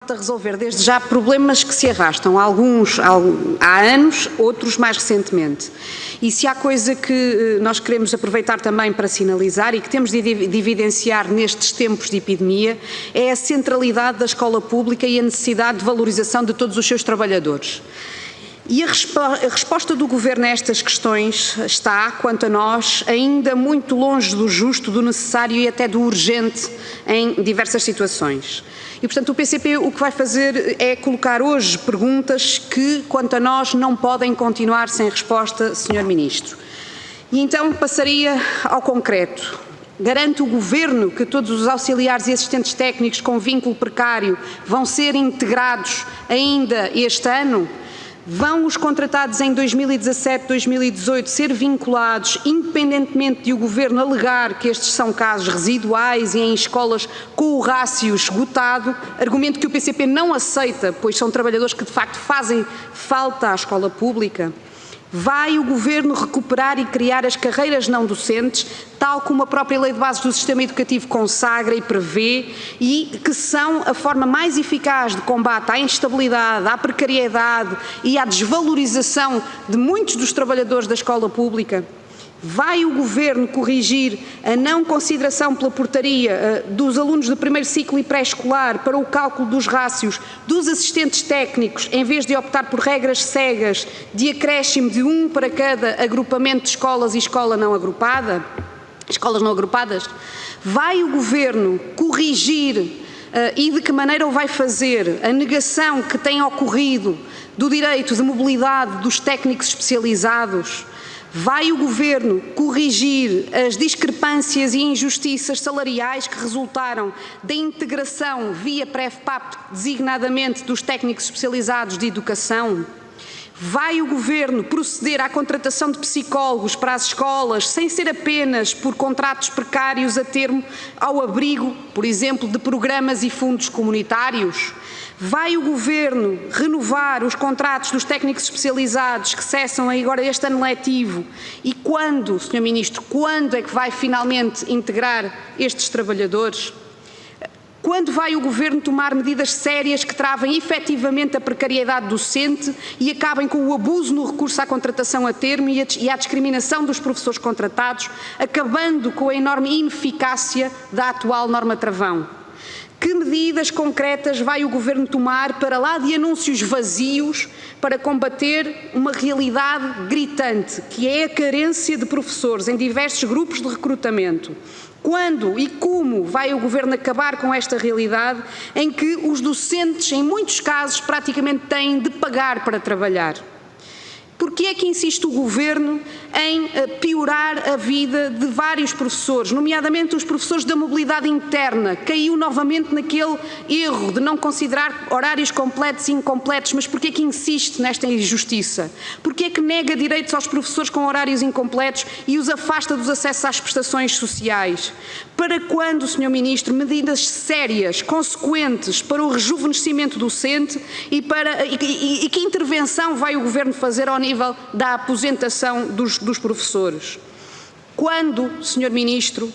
facto de resolver desde já problemas que se arrastam, alguns há anos, outros mais recentemente. E se há coisa que nós queremos aproveitar também para sinalizar e que temos de evidenciar nestes tempos de epidemia, é a centralidade da escola pública e a necessidade de valorização de todos os seus trabalhadores. E a resposta do Governo a estas questões está, quanto a nós, ainda muito longe do justo, do necessário e até do urgente em diversas situações. E, portanto, o PCP o que vai fazer é colocar hoje perguntas que, quanto a nós, não podem continuar sem resposta, Sr. Ministro. E então passaria ao concreto. Garante o Governo que todos os auxiliares e assistentes técnicos com vínculo precário vão ser integrados ainda este ano? Vão os contratados em 2017, 2018 ser vinculados, independentemente de o Governo alegar que estes são casos residuais e em escolas com o rácio esgotado, argumento que o PCP não aceita, pois são trabalhadores que de facto fazem falta à escola pública? Vai o Governo recuperar e criar as carreiras não docentes, tal como a própria Lei de Bases do Sistema Educativo consagra e prevê, e que são a forma mais eficaz de combate à instabilidade, à precariedade e à desvalorização de muitos dos trabalhadores da escola pública? Vai o Governo corrigir a não consideração pela portaria dos alunos do primeiro ciclo e pré-escolar para o cálculo dos rácios dos assistentes técnicos, em vez de optar por regras cegas de acréscimo de 1 para cada agrupamento de escolas e escolas não agrupadas? Vai o Governo corrigir e de que maneira o vai fazer a negação que tem ocorrido do direito de mobilidade dos técnicos especializados? Vai o Governo corrigir as discrepâncias e injustiças salariais que resultaram da integração via PREF-PAP, designadamente dos técnicos especializados de educação? Vai o Governo proceder à contratação de psicólogos para as escolas, sem ser apenas por contratos precários a termo ao abrigo, por exemplo, de programas e fundos comunitários? Vai o Governo renovar os contratos dos técnicos especializados que cessam agora este ano letivo? E quando, Sr. Ministro, quando é que vai finalmente integrar estes trabalhadores? Quando vai o Governo tomar medidas sérias que travem efetivamente a precariedade docente e acabem com o abuso no recurso à contratação a termo e à discriminação dos professores contratados, acabando com a enorme ineficácia da atual norma travão? Que medidas concretas vai o Governo tomar para lá de anúncios vazios para combater uma realidade gritante, que é a carência de professores em diversos grupos de recrutamento? Quando e como vai o Governo acabar com esta realidade em que os docentes, em muitos casos, praticamente têm de pagar para trabalhar? Porquê é que insiste o Governo em piorar a vida de vários professores, nomeadamente os professores da mobilidade interna? Caiu novamente naquele erro de não considerar horários completos e incompletos, mas porquê é que insiste nesta injustiça? Porquê é que nega direitos aos professores com horários incompletos e os afasta dos acessos às prestações sociais? Para quando, Sr. Ministro, medidas sérias, consequentes para o rejuvenescimento docente e que intervenção vai o Governo fazer ao nível da aposentação dos professores? Quando, Sr. Ministro,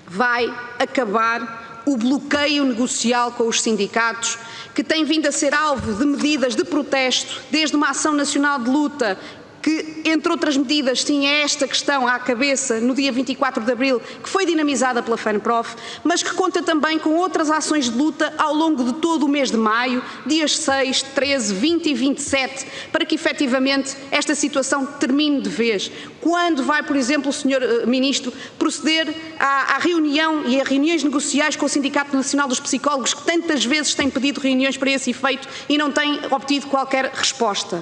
vai acabar o bloqueio negocial com os sindicatos, que tem vindo a ser alvo de medidas de protesto, desde uma ação nacional de luta que, entre outras medidas, tinha esta questão à cabeça no dia 24 de abril, que foi dinamizada pela FENPROF, mas que conta também com outras ações de luta ao longo de todo o mês de maio, dias 6, 13, 20 e 27, para que efetivamente esta situação termine de vez. Quando vai, por exemplo, o Sr. Ministro proceder à reunião e a reuniões negociais com o Sindicato Nacional dos Psicólogos, que tantas vezes tem pedido reuniões para esse efeito e não tem obtido qualquer resposta?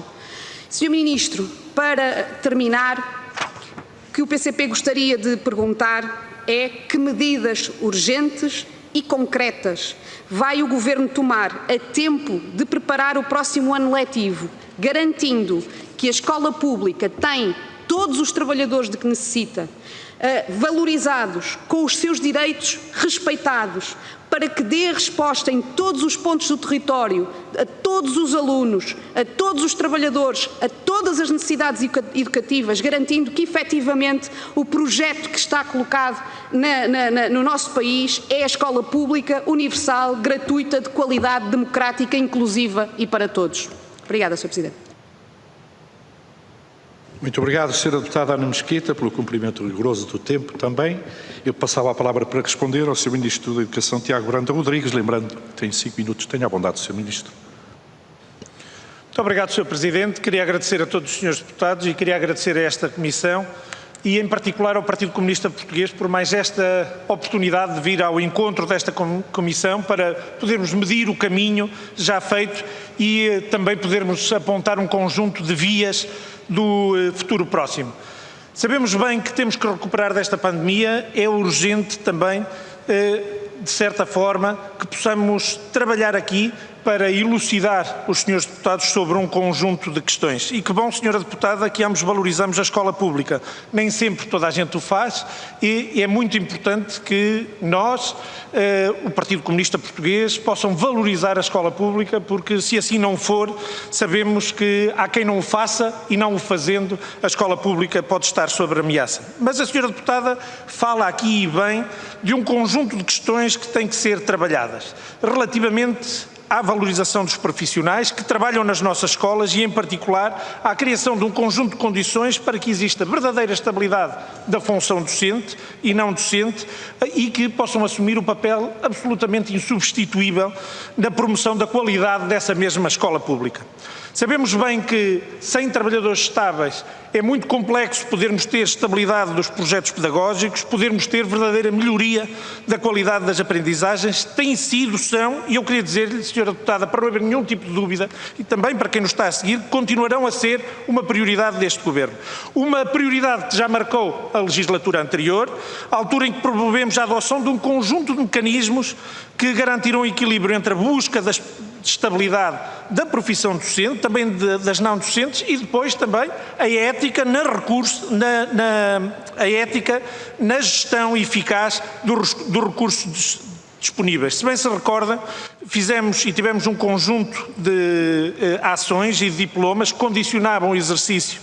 Sr. Ministro, para terminar, o que o PCP gostaria de perguntar é que medidas urgentes e concretas vai o Governo tomar a tempo de preparar o próximo ano letivo, garantindo que a escola pública tem todos os trabalhadores de que necessita, valorizados, com os seus direitos respeitados, para que dê resposta em todos os pontos do território, a todos os alunos, a todos os trabalhadores, a todas as necessidades educativas, garantindo que efetivamente o projeto que está colocado no nosso país é a escola pública, universal, gratuita, de qualidade, democrática, inclusiva e para todos. Obrigada, Sr. Presidente. Muito obrigado, Sra. Deputada Ana Mesquita, pelo cumprimento rigoroso do tempo também. Eu passava a palavra para responder ao Sr. Ministro da Educação, Tiago Branda Rodrigues, lembrando que tem 5 minutos. Tenha a bondade, Sr. Ministro. Muito obrigado, Sr. Presidente. Queria agradecer a todos os senhores deputados e queria agradecer a esta Comissão e, em particular, ao Partido Comunista Português por mais esta oportunidade de vir ao encontro desta Comissão para podermos medir o caminho já feito e também podermos apontar um conjunto de vias do futuro próximo. Sabemos bem que temos que recuperar desta pandemia, é urgente também, de certa forma, que possamos trabalhar aqui para elucidar os senhores deputados sobre um conjunto de questões. E que bom, senhora deputada, que ambos valorizamos a escola pública. Nem sempre toda a gente o faz e é muito importante que nós, o Partido Comunista Português, possam valorizar a escola pública, porque se assim não for, sabemos que há quem não o faça e não o fazendo, a escola pública pode estar sob ameaça. Mas a senhora deputada fala aqui e bem de um conjunto de questões que têm que ser trabalhadas relativamente à valorização dos profissionais que trabalham nas nossas escolas e, em particular, à criação de um conjunto de condições para que exista verdadeira estabilidade da função docente e não docente e que possam assumir o papel absolutamente insubstituível na promoção da qualidade dessa mesma escola pública. Sabemos bem que, sem trabalhadores estáveis, é muito complexo podermos ter estabilidade dos projetos pedagógicos, podermos ter verdadeira melhoria da qualidade das aprendizagens. Tem sido, são, e eu queria dizer-lhe, senhora deputada, para não haver nenhum tipo de dúvida, e também para quem nos está a seguir, continuarão a ser uma prioridade deste Governo. Uma prioridade que já marcou a legislatura anterior, a altura em que promovemos a adoção de um conjunto de mecanismos que garantiram o equilíbrio entre a busca de estabilidade da profissão docente, também das não docentes e depois também a ética na gestão eficaz dos recursos disponíveis. Se bem se recorda, fizemos e tivemos um conjunto de ações e de diplomas que condicionavam o exercício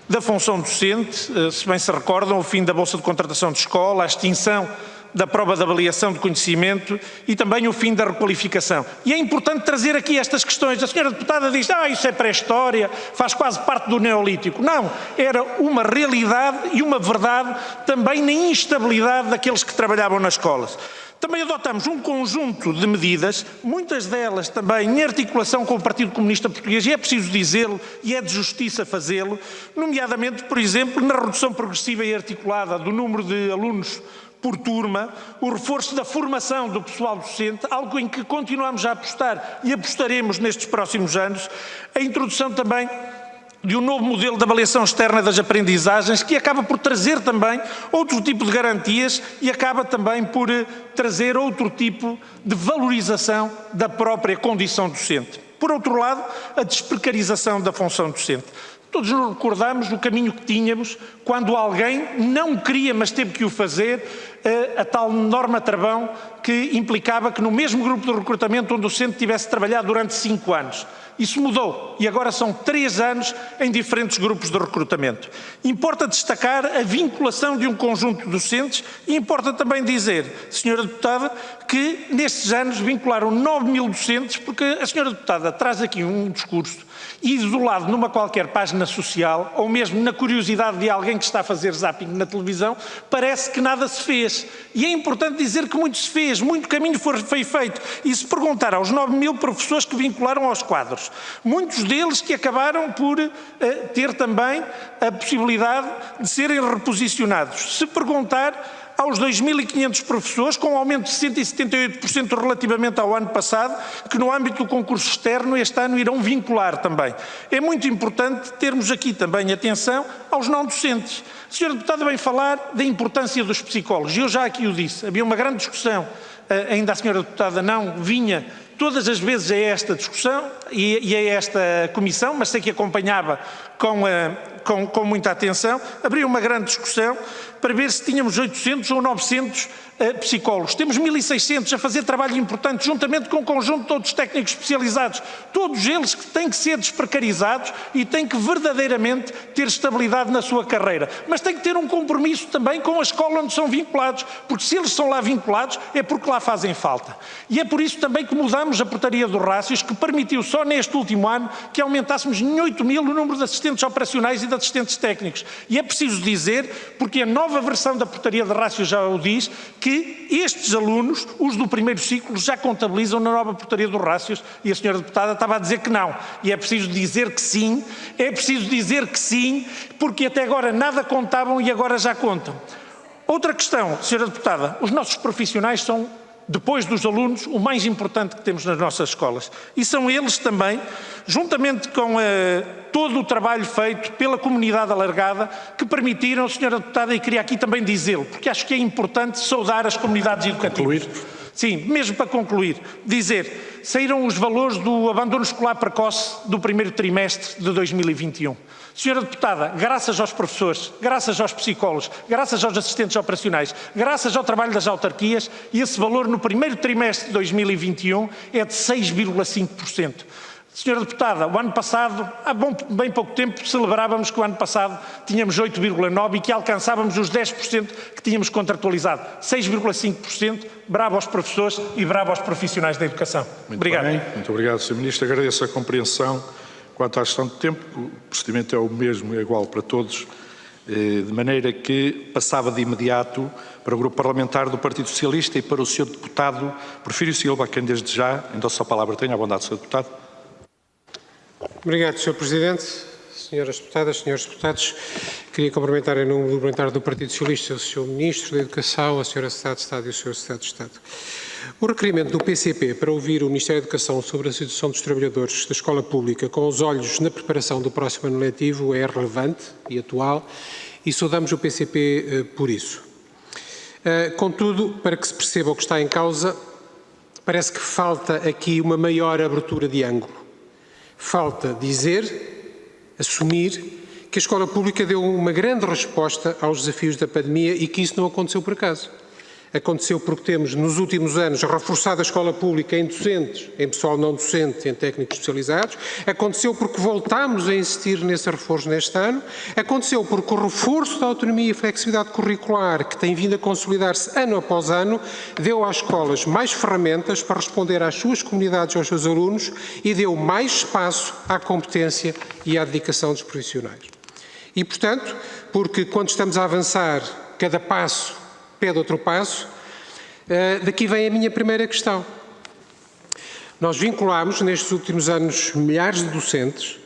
da função docente, se bem se recordam, o fim da Bolsa de Contratação de Escola, a extinção da prova de avaliação de conhecimento e também o fim da requalificação. E é importante trazer aqui estas questões. A senhora deputada diz, isso é pré-história, faz quase parte do Neolítico. Não, era uma realidade e uma verdade também na instabilidade daqueles que trabalhavam nas escolas. Também adotamos um conjunto de medidas, muitas delas também em articulação com o Partido Comunista Português, e é preciso dizê-lo e é de justiça fazê-lo, nomeadamente, por exemplo, na redução progressiva e articulada do número de alunos por turma, o reforço da formação do pessoal docente, algo em que continuamos a apostar e apostaremos nestes próximos anos, a introdução também de um novo modelo de avaliação externa das aprendizagens que acaba por trazer também outro tipo de garantias e acaba também por trazer outro tipo de valorização da própria condição docente. Por outro lado, a desprecarização da função docente. Todos nos recordamos do caminho que tínhamos quando alguém não queria, mas teve que o fazer, a tal norma travão que implicava que no mesmo grupo de recrutamento um docente tivesse trabalhado durante 5 anos. Isso mudou e agora são 3 anos em diferentes grupos de recrutamento. Importa destacar a vinculação de um conjunto de docentes e importa também dizer, senhora deputada, que nestes anos vincularam 9.000 docentes, porque a senhora deputada traz aqui um discurso isolado numa qualquer página social ou mesmo na curiosidade de alguém que está a fazer zapping na televisão, parece que nada se fez. E é importante dizer que muito se fez, muito caminho foi feito. E se perguntar aos 9.000 professores que vincularam aos quadros, muitos deles que acabaram por ter também a possibilidade de serem reposicionados. Se perguntar aos 2.500 professores, com um aumento de 178% relativamente ao ano passado, que no âmbito do concurso externo este ano irão vincular também. É muito importante termos aqui também atenção aos não docentes. A senhora deputada vem falar da importância dos psicólogos, e eu já aqui o disse, havia uma grande discussão, ainda a senhora deputada não vinha todas as vezes a esta discussão e a esta comissão, mas sei que acompanhava com muita atenção, abriu uma grande discussão para ver se tínhamos 800 ou 900 psicólogos. Temos 1.600 a fazer trabalho importante, juntamente com um conjunto de outros técnicos especializados. Todos eles que têm que ser desprecarizados e têm que verdadeiramente ter estabilidade na sua carreira. Mas têm que ter um compromisso também com a escola onde são vinculados, porque se eles são lá vinculados é porque lá fazem falta. E é por isso também que mudamos a portaria dos rácios, que permitiu só neste último ano que aumentássemos em 8.000 o número de assistentes operacionais e de assistentes técnicos. E é preciso dizer, porque a nova versão da portaria de rácios já o diz, que estes alunos, os do primeiro ciclo, já contabilizam na nova portaria dos rácios, e a senhora deputada estava a dizer que não. E é preciso dizer que sim, porque até agora nada contavam e agora já contam. Outra questão, senhora deputada, os nossos profissionais são, depois dos alunos, o mais importante que temos nas nossas escolas. E são eles também, juntamente com todo o trabalho feito pela comunidade alargada, que permitiram, senhora deputada, e queria aqui também dizê-lo, porque acho que é importante saudar as comunidades educativas. Concluir. Sim, mesmo para concluir, dizer, saíram os valores do abandono escolar precoce do primeiro trimestre de 2021. Senhora deputada, graças aos professores, graças aos psicólogos, graças aos assistentes operacionais, graças ao trabalho das autarquias, esse valor no primeiro trimestre de 2021 é de 6,5%. Senhora deputada, o ano passado, há bem pouco tempo, celebrávamos que o ano passado tínhamos 8,9% e que alcançávamos os 10% que tínhamos contratualizado. 6,5%, bravo aos professores e bravo aos profissionais da educação. Muito obrigado. Bem. Muito obrigado, Sr. Ministro. Agradeço a compreensão quanto à gestão de tempo. O procedimento é o mesmo, é igual para todos, de maneira que passava de imediato para o Grupo Parlamentar do Partido Socialista e para o Sr. Deputado Porfírio Silva, a quem desde já endosso a palavra. Tenha a bondade, Sr. Deputado. Obrigado, Sr. Presidente. Senhoras deputadas, senhores deputados, queria cumprimentar em nome do Parlamentar do Partido Socialista o Sr. Ministro da Educação, a Sra. Secretária de Estado e o Sr. Secretário de Estado. O requerimento do PCP para ouvir o Ministério da Educação sobre a situação dos trabalhadores da escola pública com os olhos na preparação do próximo ano letivo é relevante e atual e saudamos o PCP por isso. Contudo, para que se perceba o que está em causa, parece que falta aqui uma maior abertura de ângulo. Falta dizer, assumir, que a escola pública deu uma grande resposta aos desafios da pandemia e que isso não aconteceu por acaso. Aconteceu porque temos, nos últimos anos, reforçado a escola pública em docentes, em pessoal não docente, em técnicos especializados. Aconteceu porque voltámos a insistir nesse reforço neste ano. Aconteceu porque o reforço da autonomia e flexibilidade curricular, que tem vindo a consolidar-se ano após ano, deu às escolas mais ferramentas para responder às suas comunidades e aos seus alunos e deu mais espaço à competência e à dedicação dos profissionais. E, portanto, porque quando estamos a avançar, cada passo pede outro passo, daqui vem a minha primeira questão. Nós vinculámos nestes últimos anos milhares de docentes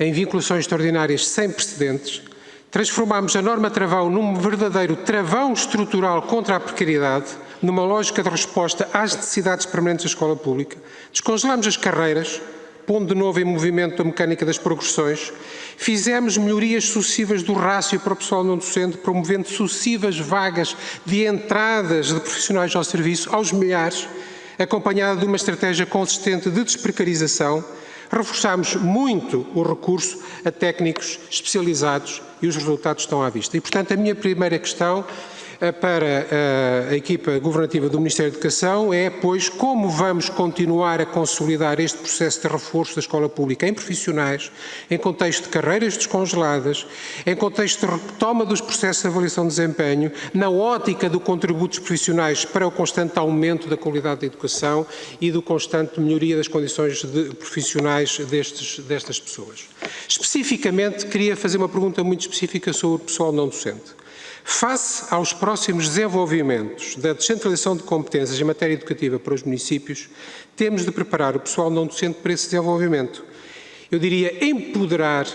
em vinculações extraordinárias sem precedentes, transformámos a norma travão num verdadeiro travão estrutural contra a precariedade, numa lógica de resposta às necessidades permanentes da escola pública, descongelámos as carreiras, pondo de novo em movimento a mecânica das progressões, fizemos melhorias sucessivas do rácio para o pessoal não docente, promovendo sucessivas vagas de entradas de profissionais ao serviço aos milhares, acompanhada de uma estratégia consistente de desprecarização. Reforçámos muito o recurso a técnicos especializados e os resultados estão à vista. E, portanto, a minha primeira questão para a equipa governativa do Ministério da Educação é, pois, como vamos continuar a consolidar este processo de reforço da escola pública em profissionais, em contexto de carreiras descongeladas, em contexto de retoma dos processos de avaliação de desempenho, na ótica do contributo dos profissionais para o constante aumento da qualidade da educação e do constante melhoria das condições profissionais destas pessoas. Especificamente, queria fazer uma pergunta muito específica sobre o pessoal não docente. Face aos próximos desenvolvimentos da descentralização de competências em matéria educativa para os municípios, temos de preparar o pessoal não docente para esse desenvolvimento. Eu diria empoderar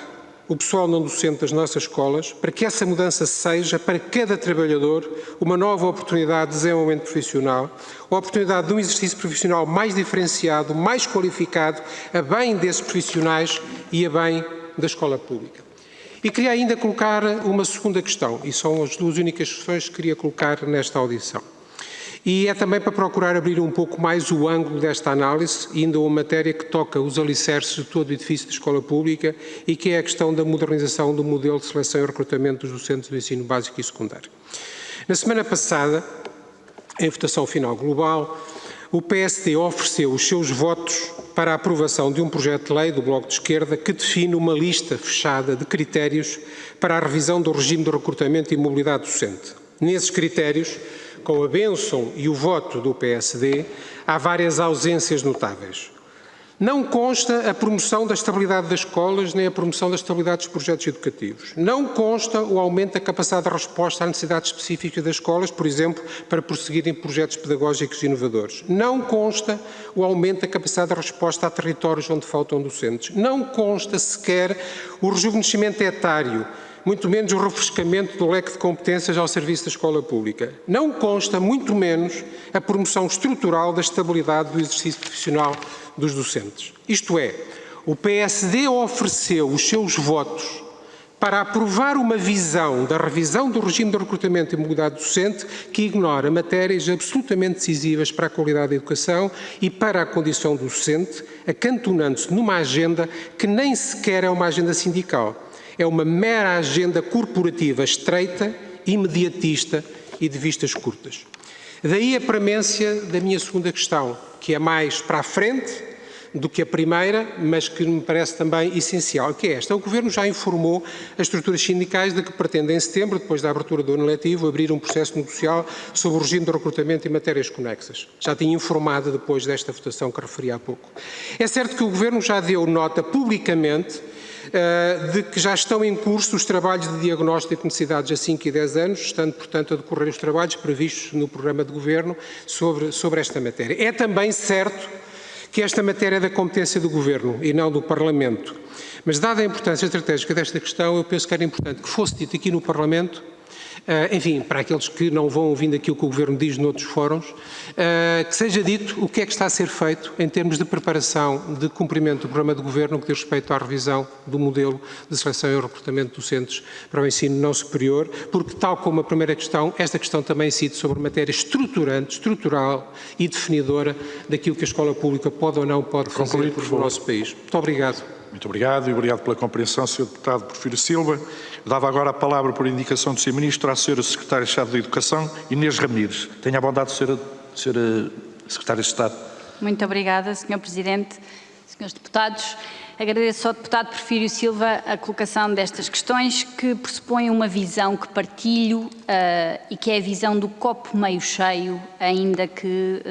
o pessoal não docente das nossas escolas para que essa mudança seja, para cada trabalhador, uma nova oportunidade de desenvolvimento profissional, a oportunidade de um exercício profissional mais diferenciado, mais qualificado, a bem desses profissionais e a bem da escola pública. E queria ainda colocar uma segunda questão, e são as duas únicas questões que queria colocar nesta audição. E é também para procurar abrir um pouco mais o ângulo desta análise, indo a uma matéria que toca os alicerces de todo o edifício de escola pública e que é a questão da modernização do modelo de seleção e recrutamento dos docentes do ensino básico e secundário. Na semana passada, em votação final global, o PSD ofereceu os seus votos para a aprovação de um projeto de lei do Bloco de Esquerda que define uma lista fechada de critérios para a revisão do regime de recrutamento e mobilidade docente. Nesses critérios, com a bênção e o voto do PSD, há várias ausências notáveis. Não consta a promoção da estabilidade das escolas, nem a promoção da estabilidade dos projetos educativos. Não consta o aumento da capacidade de resposta à necessidade específica das escolas, por exemplo, para prosseguirem projetos pedagógicos inovadores. Não consta o aumento da capacidade de resposta a territórios onde faltam docentes. Não consta sequer o rejuvenescimento etário, muito menos o refrescamento do leque de competências ao serviço da escola pública. Não consta, muito menos, a promoção estrutural da estabilidade do exercício profissional dos docentes. Isto é, o PSD ofereceu os seus votos para aprovar uma visão da revisão do regime de recrutamento e mobilidade docente que ignora matérias absolutamente decisivas para a qualidade da educação e para a condição do docente, acantonando-se numa agenda que nem sequer é uma agenda sindical. É uma mera agenda corporativa estreita, imediatista e de vistas curtas. Daí a premência da minha segunda questão, que é mais para a frente do que a primeira, mas que me parece também essencial, que é esta. O Governo já informou as estruturas sindicais de que pretende em setembro, depois da abertura do ano letivo, abrir um processo negocial sobre o regime de recrutamento e matérias conexas. Já tinha informado depois desta votação que referi há pouco. É certo que o Governo já deu nota publicamente de que já estão em curso os trabalhos de diagnóstico de necessidades a 5 e 10 anos, estando, portanto, a decorrer os trabalhos previstos no programa de Governo sobre esta matéria. É também certo que esta matéria é da competência do Governo e não do Parlamento. Mas, dada a importância estratégica desta questão, eu penso que era importante que fosse dito aqui no Parlamento, enfim, para aqueles que não vão ouvindo aquilo que o Governo diz noutros fóruns, que seja dito o que é que está a ser feito em termos de preparação de cumprimento do programa de Governo que diz respeito à revisão do modelo de seleção e recrutamento de docentes para o ensino não superior, porque, tal como a primeira questão, esta questão também incide sobre matéria estruturante, estrutural e definidora daquilo que a escola pública pode ou não pode fazer no nosso país. Muito obrigado. Muito obrigado e obrigado pela compreensão, Sr. Deputado Porfírio Silva. Eu dava agora a palavra, por indicação do Sr. Ministro, à Sra. Secretária de Estado da Educação, Inês Ramires. Tenha a bondade, Sra. Secretária de Estado. Muito obrigada, Sr. Presidente, Srs. Deputados. Agradeço ao Deputado Porfírio Silva a colocação destas questões que pressupõem uma visão que partilho e que é a visão do copo meio cheio, ainda que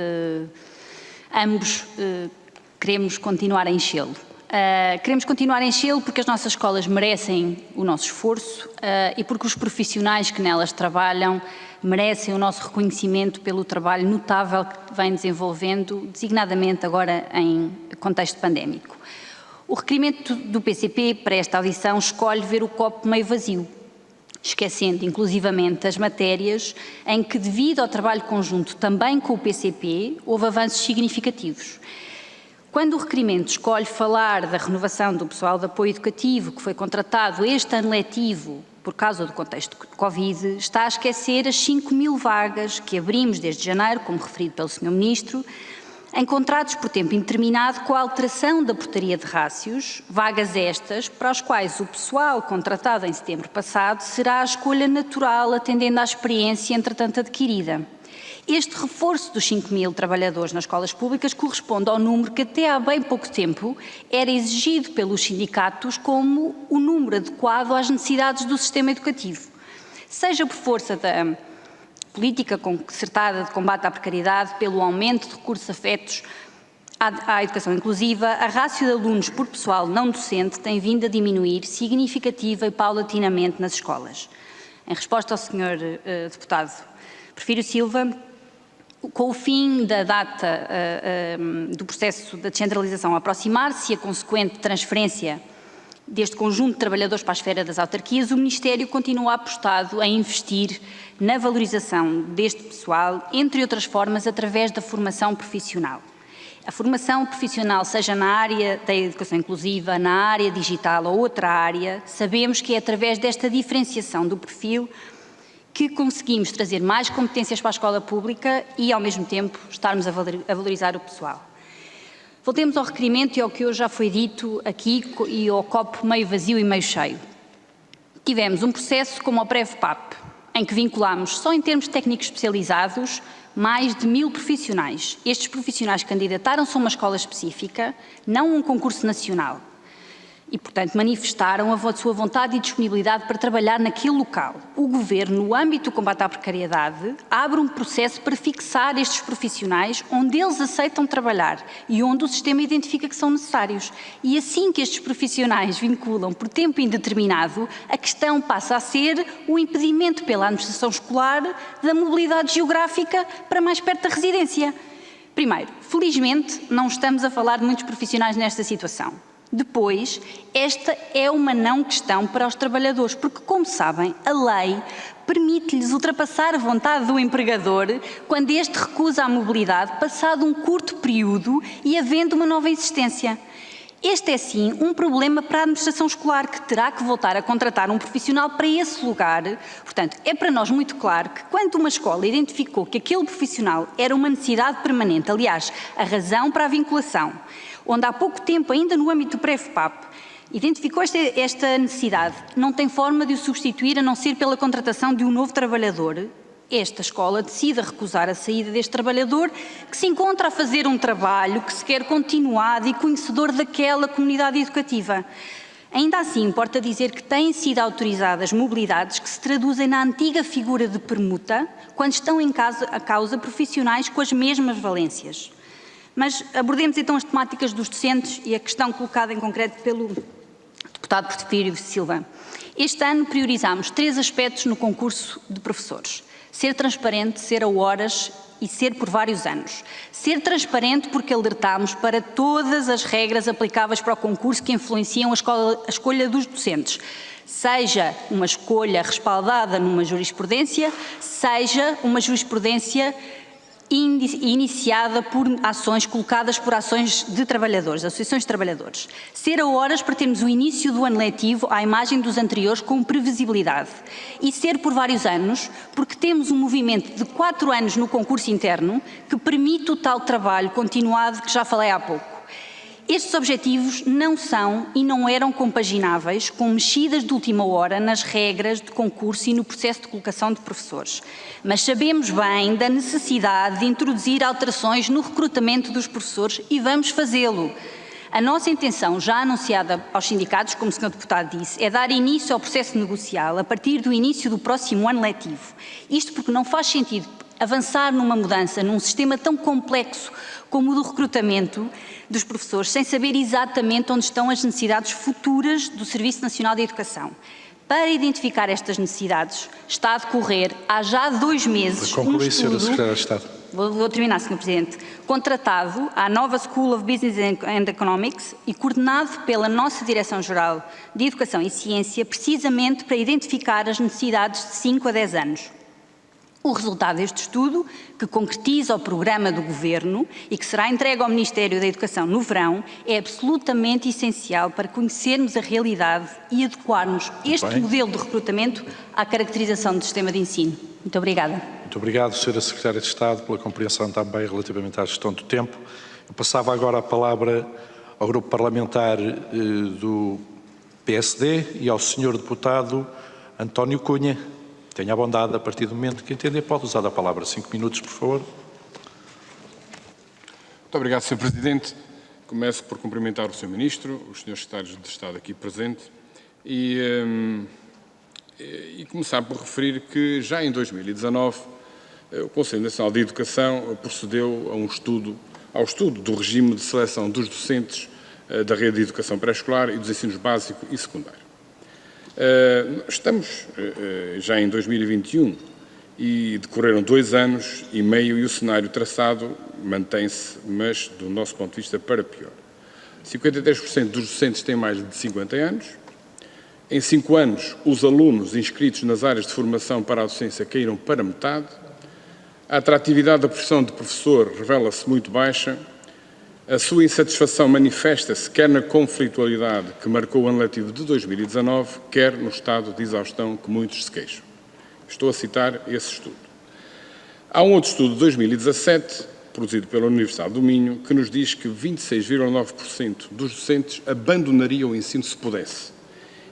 ambos queremos continuar a enchê-lo. Queremos continuar a enchê-lo porque as nossas escolas merecem o nosso esforço e porque os profissionais que nelas trabalham merecem o nosso reconhecimento pelo trabalho notável que vem desenvolvendo, designadamente agora em contexto pandémico. O requerimento do PCP para esta audição escolhe ver o copo meio vazio, esquecendo inclusivamente as matérias em que, devido ao trabalho conjunto também com o PCP, houve avanços significativos. Quando o requerimento escolhe falar da renovação do pessoal de apoio educativo que foi contratado este ano letivo por causa do contexto de Covid, está a esquecer as 5.000 vagas que abrimos desde janeiro, como referido pelo Sr. Ministro, em contratos por tempo indeterminado com a alteração da portaria de rácios, vagas estas para as quais o pessoal contratado em setembro passado será a escolha natural atendendo à experiência entretanto adquirida. Este reforço dos 5.000 trabalhadores nas escolas públicas corresponde ao número que até há bem pouco tempo era exigido pelos sindicatos como o número adequado às necessidades do sistema educativo. Seja por força da política concertada de combate à precariedade, pelo aumento de recursos afetos à educação inclusiva, a rácio de alunos por pessoal não docente tem vindo a diminuir significativa e paulatinamente nas escolas. Em resposta ao Sr. Deputado Porfírio Silva, com o fim da data do processo da descentralização a aproximar-se e a consequente transferência deste conjunto de trabalhadores para a esfera das autarquias, o Ministério continua apostado em investir na valorização deste pessoal, entre outras formas, através da formação profissional. A formação profissional, seja na área da educação inclusiva, na área digital ou outra área, sabemos que é através desta diferenciação do perfil que conseguimos trazer mais competências para a escola pública e, ao mesmo tempo, estarmos a valorizar o pessoal. Voltemos ao requerimento e ao que hoje já foi dito aqui e ao copo meio vazio e meio cheio. Tivemos um processo como o PREV-PAP, em que vinculámos, só em termos técnicos especializados, mais de 1000 profissionais. Estes profissionais candidataram-se a uma escola específica, não um concurso nacional. E, portanto, manifestaram a sua vontade e disponibilidade para trabalhar naquele local. O Governo, no âmbito do combate à precariedade, abre um processo para fixar estes profissionais onde eles aceitam trabalhar e onde o sistema identifica que são necessários. E assim que estes profissionais vinculam por tempo indeterminado, a questão passa a ser o impedimento pela administração escolar da mobilidade geográfica para mais perto da residência. Primeiro, felizmente, não estamos a falar de muitos profissionais nesta situação. Depois, esta é uma não questão para os trabalhadores, porque, como sabem, a lei permite-lhes ultrapassar a vontade do empregador quando este recusa a mobilidade, passado um curto período e havendo uma nova insistência. Este é, sim, um problema para a administração escolar, que terá que voltar a contratar um profissional para esse lugar. Portanto, é para nós muito claro que, quando uma escola identificou que aquele profissional era uma necessidade permanente, aliás, a razão para a vinculação, onde há pouco tempo, ainda no âmbito do PREV-PAP, identificou esta necessidade, não tem forma de o substituir a não ser pela contratação de um novo trabalhador, esta escola decide recusar a saída deste trabalhador que se encontra a fazer um trabalho que se quer continuado e conhecedor daquela comunidade educativa. Ainda assim, importa dizer que têm sido autorizadas mobilidades que se traduzem na antiga figura de permuta, quando estão em causa profissionais com as mesmas valências. Mas abordemos então as temáticas dos docentes e a questão colocada em concreto pelo deputado Porfírio Silva. Este ano priorizámos 3 aspectos no concurso de professores. Ser transparente, ser a horas e ser por vários anos. Ser transparente porque alertámos para todas as regras aplicáveis para o concurso que influenciam a escolha dos docentes. Seja uma escolha respaldada numa jurisprudência, seja uma jurisprudência iniciada por ações, colocadas por ações de trabalhadores, associações de trabalhadores. Ser a horas para termos o início do ano letivo à imagem dos anteriores com previsibilidade. E ser por vários anos, porque temos um movimento de 4 anos no concurso interno que permite o tal trabalho continuado que já falei há pouco. Estes objetivos não são e não eram compagináveis com mexidas de última hora nas regras de concurso e no processo de colocação de professores. Mas sabemos bem da necessidade de introduzir alterações no recrutamento dos professores e vamos fazê-lo. A nossa intenção, já anunciada aos sindicatos, como o Sr. Deputado disse, é dar início ao processo negocial a partir do início do próximo ano letivo. Isto porque não faz sentido avançar numa mudança num sistema tão complexo como o do recrutamento dos professores, sem saber exatamente onde estão as necessidades futuras do Serviço Nacional de Educação. Para identificar estas necessidades, está a decorrer há já 2 meses um estudo, Secretária de Estado. Vou terminar, Sr. Presidente, contratado à nova School of Business and Economics e coordenado pela nossa Direção-Geral de Educação e Ciência, precisamente para identificar as necessidades de 5 a 10 anos. O resultado deste estudo, que concretiza o programa do Governo e que será entregue ao Ministério da Educação no verão, é absolutamente essencial para conhecermos a realidade e adequarmos este modelo de recrutamento à caracterização do sistema de ensino. Muito obrigada. Muito obrigado, Sra. Secretária de Estado, pela compreensão também relativamente à gestão do tempo. Eu passava agora a palavra ao Grupo Parlamentar do PSD e ao Sr. Deputado António Cunha. Tenha a bondade, a partir do momento que entender, pode usar a palavra. 5 minutos, por favor. Muito obrigado, Sr. Presidente. Começo por cumprimentar o Sr. Ministro, os Srs. Secretários de Estado aqui presentes e começar por referir que já em 2019 o Conselho Nacional de Educação procedeu ao estudo do regime de seleção dos docentes da rede de educação pré-escolar e dos ensinos básico e secundário. Estamos já em 2021 e decorreram 2 anos e meio e o cenário traçado mantém-se, mas do nosso ponto de vista para pior. 53% dos docentes têm mais de 50 anos. Em 5 anos, os alunos inscritos nas áreas de formação para a docência caíram para metade. A atratividade da profissão de professor revela-se muito baixa. A sua insatisfação manifesta-se quer na conflitualidade que marcou o ano letivo de 2019, quer no estado de exaustão que muitos se queixam. Estou a citar esse estudo. Há um outro estudo de 2017, produzido pela Universidade do Minho, que nos diz que 26,9% dos docentes abandonariam o ensino se pudesse.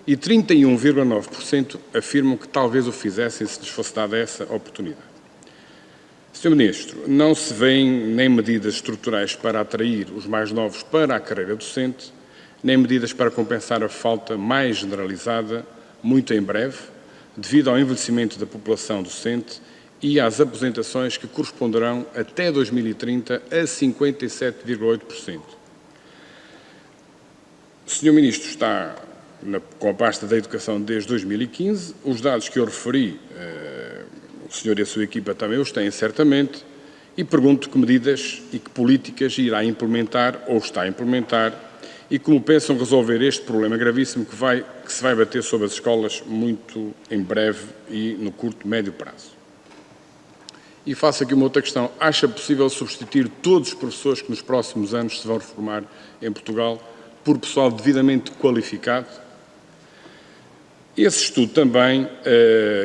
E 31,9% afirmam que talvez o fizessem se lhes fosse dada essa oportunidade. Sr. Ministro, não se vêem nem medidas estruturais para atrair os mais novos para a carreira docente, nem medidas para compensar a falta mais generalizada, muito em breve, devido ao envelhecimento da população docente e às aposentações que corresponderão até 2030 a 57,8%. O Sr. Ministro está com a pasta da Educação desde 2015. Os dados que eu referi, o senhor e a sua equipa também os têm certamente, e pergunto que medidas e que políticas irá implementar ou está a implementar e como pensam resolver este problema gravíssimo que se vai bater sobre as escolas muito em breve e no curto, médio prazo. E faço aqui uma outra questão. Acha possível substituir todos os professores que nos próximos anos se vão reformar em Portugal por pessoal devidamente qualificado? Esse estudo também,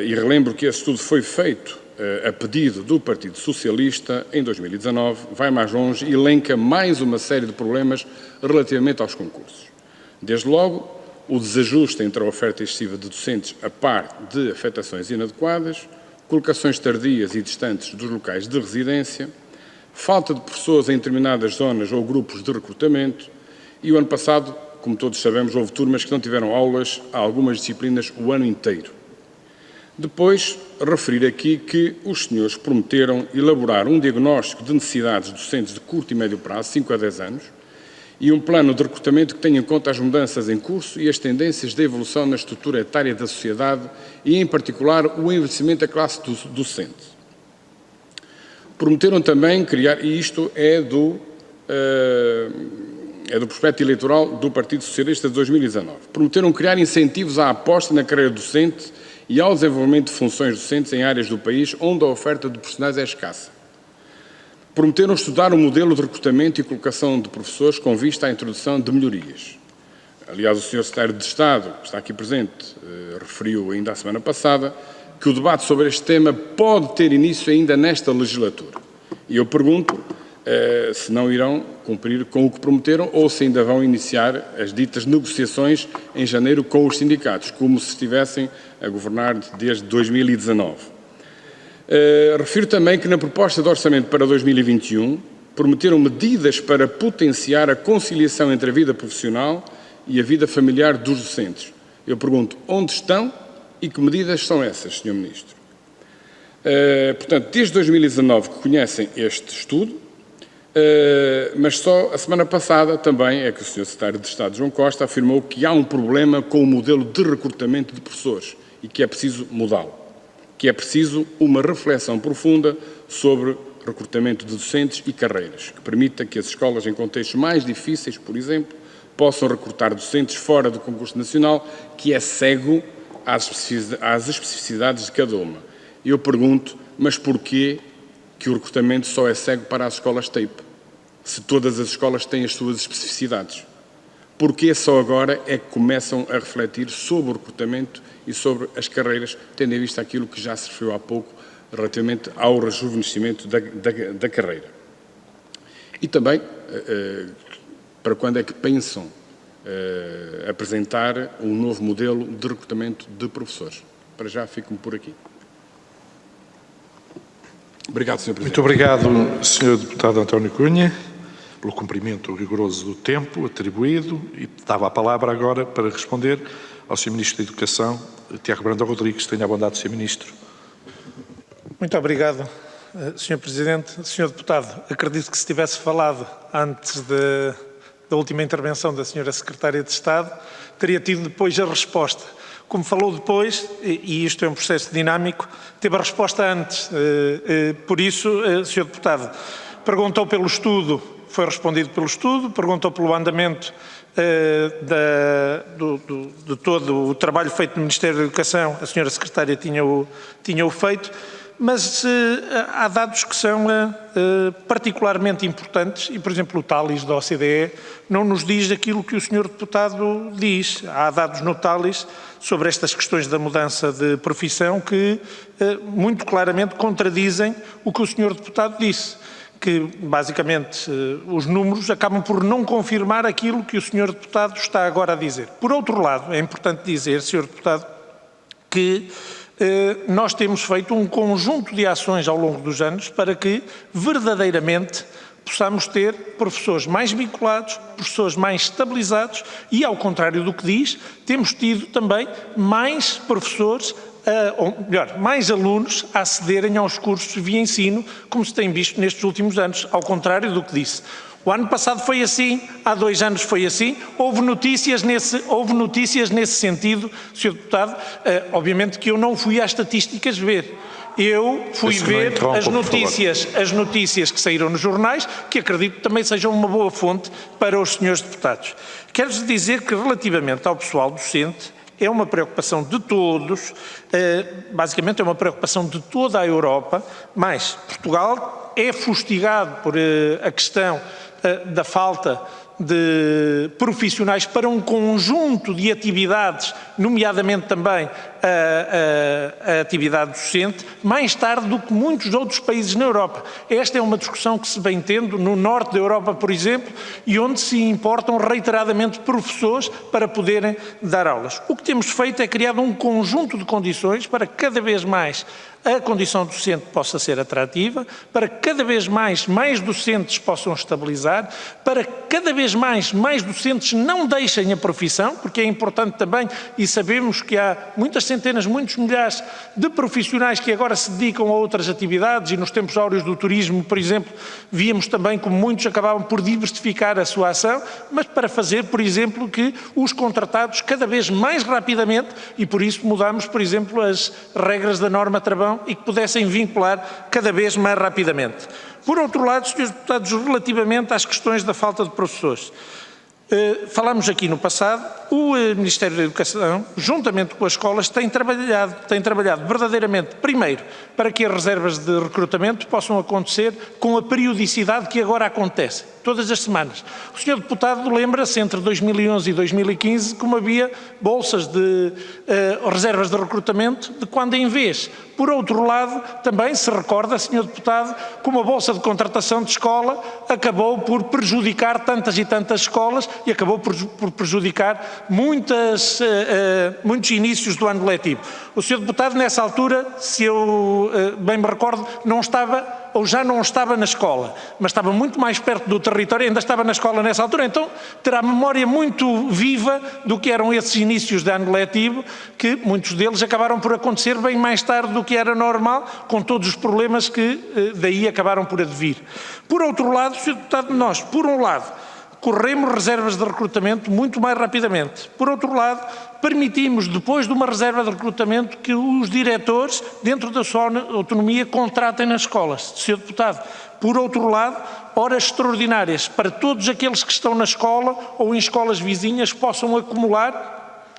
e relembro que esse estudo foi feito a pedido do Partido Socialista em 2019, vai mais longe e elenca mais uma série de problemas relativamente aos concursos. Desde logo, o desajuste entre a oferta excessiva de docentes a par de afetações inadequadas, colocações tardias e distantes dos locais de residência, falta de pessoas em determinadas zonas ou grupos de recrutamento e o ano passado, como todos sabemos, houve turmas que não tiveram aulas a algumas disciplinas o ano inteiro. Depois, referir aqui que os senhores prometeram elaborar um diagnóstico de necessidades docentes de curto e médio prazo, 5 a 10 anos, e um plano de recrutamento que tenha em conta as mudanças em curso e as tendências de evolução na estrutura etária da sociedade e, em particular, o envelhecimento da classe docente. Prometeram também criar, e isto é do prospecto eleitoral do Partido Socialista de 2019, prometeram criar incentivos à aposta na carreira docente e ao desenvolvimento de funções docentes em áreas do país onde a oferta de profissionais é escassa. Prometeram estudar um modelo de recrutamento e colocação de professores com vista à introdução de melhorias. Aliás, o Sr. Secretário de Estado, que está aqui presente, referiu ainda a semana passada que o debate sobre este tema pode ter início ainda nesta legislatura. E eu pergunto se não irão cumprir com o que prometeram ou se ainda vão iniciar as ditas negociações em janeiro com os sindicatos, como se estivessem a governar desde 2019. Refiro também que na proposta de orçamento para 2021 prometeram medidas para potenciar a conciliação entre a vida profissional e a vida familiar dos docentes. Eu pergunto, onde estão e que medidas são essas, Sr. Ministro? Portanto, desde 2019 que conhecem este estudo, mas só a semana passada também é que o Sr. Secretário de Estado, João Costa, afirmou que há um problema com o modelo de recrutamento de professores e que é preciso mudá-lo, que é preciso uma reflexão profunda sobre recrutamento de docentes e carreiras, que permita que as escolas em contextos mais difíceis, por exemplo, possam recrutar docentes fora do concurso nacional, que é cego às especificidades de cada uma. E eu pergunto, mas porquê que o recrutamento só é cego para as escolas TAPE, se todas as escolas têm as suas especificidades? Porquê só agora é que começam a refletir sobre o recrutamento e sobre as carreiras, tendo em vista aquilo que já se referiu há pouco relativamente ao rejuvenescimento da carreira? E também, para quando é que pensam apresentar um novo modelo de recrutamento de professores? Para já, fico-me por aqui. Obrigado, Sr. Presidente. Muito obrigado, Sr. Deputado António Cunha, pelo cumprimento rigoroso do tempo atribuído, e dava a palavra agora para responder ao Sr. Ministro da Educação, Tiago Brandão Rodrigues. Tenha a bondade, Sr. Ministro. Muito obrigado, Sr. Presidente. Sr. Deputado, acredito que se tivesse falado antes da última intervenção da Sra. Secretária de Estado, teria tido depois a resposta. Como falou depois, e isto é um processo dinâmico, teve a resposta antes. Por isso, Sr. Deputado, perguntou pelo estudo, foi respondido pelo estudo, perguntou pelo andamento de todo o trabalho feito no Ministério da Educação, a Sra. Secretária tinha-o feito. mas há dados que são particularmente importantes e, por exemplo, o TALIS da OCDE não nos diz aquilo que o Sr. Deputado diz. Há dados no TALIS sobre estas questões da mudança de profissão que muito claramente contradizem o que o Sr. Deputado disse, que basicamente os números acabam por não confirmar aquilo que o Sr. Deputado está agora a dizer. Por outro lado, é importante dizer, Sr. Deputado, que nós temos feito um conjunto de ações ao longo dos anos para que verdadeiramente possamos ter professores mais vinculados, professores mais estabilizados e, ao contrário do que diz, temos tido também mais professores, ou melhor, mais alunos a acederem aos cursos via ensino, como se tem visto nestes últimos anos, ao contrário do que disse. O ano passado foi assim, há 2 anos foi assim, houve notícias nesse sentido, Sr. Deputado. Obviamente que eu não fui às estatísticas ver. Eu fui ver as notícias que saíram nos jornais, que acredito que também sejam uma boa fonte para os senhores deputados. Quero-vos dizer que, relativamente ao pessoal docente, é uma preocupação de todos, basicamente é uma preocupação de toda a Europa, mas Portugal é fustigado por a questão da falta de profissionais para um conjunto de atividades, nomeadamente também a atividade docente, mais tarde do que muitos outros países na Europa. Esta é uma discussão que se vem tendo no norte da Europa, por exemplo, e onde se importam reiteradamente professores para poderem dar aulas. O que temos feito é criar um conjunto de condições para que cada vez mais a condição docente possa ser atrativa, para que cada vez mais docentes possam estabilizar, para que cada vez mais docentes não deixem a profissão, porque é importante também, e sabemos que há muitas centenas, muitos milhares de profissionais que agora se dedicam a outras atividades, e nos tempos áureos do turismo, por exemplo, víamos também como muitos acabavam por diversificar a sua ação, mas para fazer, por exemplo, que os contratados cada vez mais rapidamente, e por isso mudamos, por exemplo, as regras da norma travão, e que pudessem vincular cada vez mais rapidamente. Por outro lado, senhores deputados, relativamente às questões da falta de professores, falámos aqui no passado, o Ministério da Educação, juntamente com as escolas, tem trabalhado verdadeiramente, primeiro, para que as reservas de recrutamento possam acontecer com a periodicidade que agora acontece, todas as semanas. O Sr. Deputado lembra-se, entre 2011 e 2015, como havia bolsas de reservas de recrutamento de quando em vez. Por outro lado, também se recorda, Sr. Deputado, como a bolsa de contratação de escola acabou por prejudicar tantas e tantas escolas e acabou por prejudicar muitos inícios do ano letivo. O Sr. Deputado, nessa altura, se eu bem me recordo, não estava ou já não estava na escola, mas estava muito mais perto do território, ainda estava na escola nessa altura, então terá memória muito viva do que eram esses inícios de ano letivo, que muitos deles acabaram por acontecer bem mais tarde do que era normal, com todos os problemas que daí acabaram por advir. Por outro lado, Sr. Deputado, nós, por um lado, corremos reservas de recrutamento muito mais rapidamente. Por outro lado, permitimos, depois de uma reserva de recrutamento, que os diretores, dentro da sua autonomia, contratem nas escolas. Sr. Deputado, por outro lado, horas extraordinárias para todos aqueles que estão na escola ou em escolas vizinhas possam acumular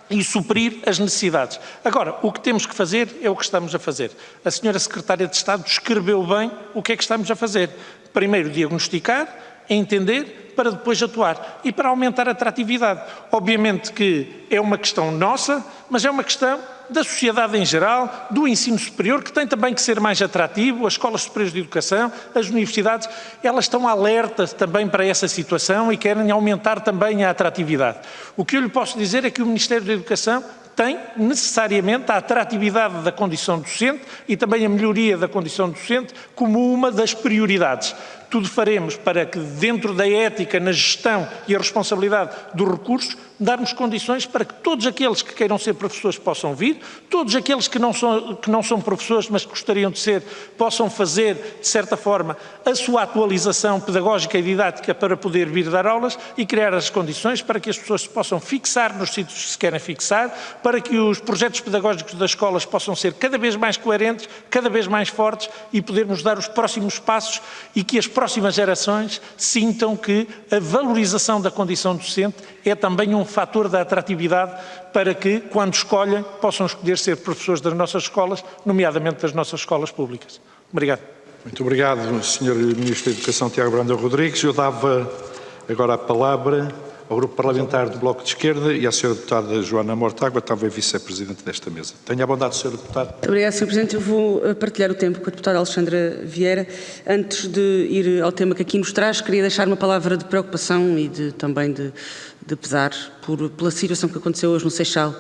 e suprir as necessidades. Agora, o que temos que fazer é o que estamos a fazer. A senhora Secretária de Estado descreveu bem o que é que estamos a fazer. Primeiro, diagnosticar, entender, para depois atuar e para aumentar a atratividade. Obviamente que é uma questão nossa, mas é uma questão da sociedade em geral, do ensino superior, que tem também que ser mais atrativo, as escolas superiores de educação, as universidades, elas estão alertas também para essa situação e querem aumentar também a atratividade. O que eu lhe posso dizer é que o Ministério da Educação tem necessariamente a atratividade da condição docente e também a melhoria da condição docente como uma das prioridades. Tudo faremos para que, dentro da ética, na gestão e a responsabilidade dos recursos, darmos condições para que todos aqueles que queiram ser professores possam vir, todos aqueles que não são professores, mas que gostariam de ser, possam fazer, de certa forma, a sua atualização pedagógica e didática para poder vir dar aulas e criar as condições para que as pessoas se possam fixar nos sítios que se querem fixar, para que os projetos pedagógicos das escolas possam ser cada vez mais coerentes, cada vez mais fortes e podermos dar os próximos passos e que as próximas gerações sintam que a valorização da condição docente é também um fator da atratividade para que, quando escolhem, possam escolher ser professores das nossas escolas, nomeadamente das nossas escolas públicas. Obrigado. Muito obrigado, Sr. Ministro da Educação, Tiago Brandão Rodrigues. Eu dava agora a palavra ao Grupo Parlamentar do Bloco de Esquerda e à Sra. Deputada Joana Mortágua, também Vice-Presidente desta mesa. Tenha a bondade, Sr. Deputado. Muito obrigada, Sr. Presidente. Eu vou partilhar o tempo com a deputada Alexandra Vieira. Antes de ir ao tema que aqui nos traz, queria deixar uma palavra de preocupação e também de pesar pela situação que aconteceu hoje no Seixal,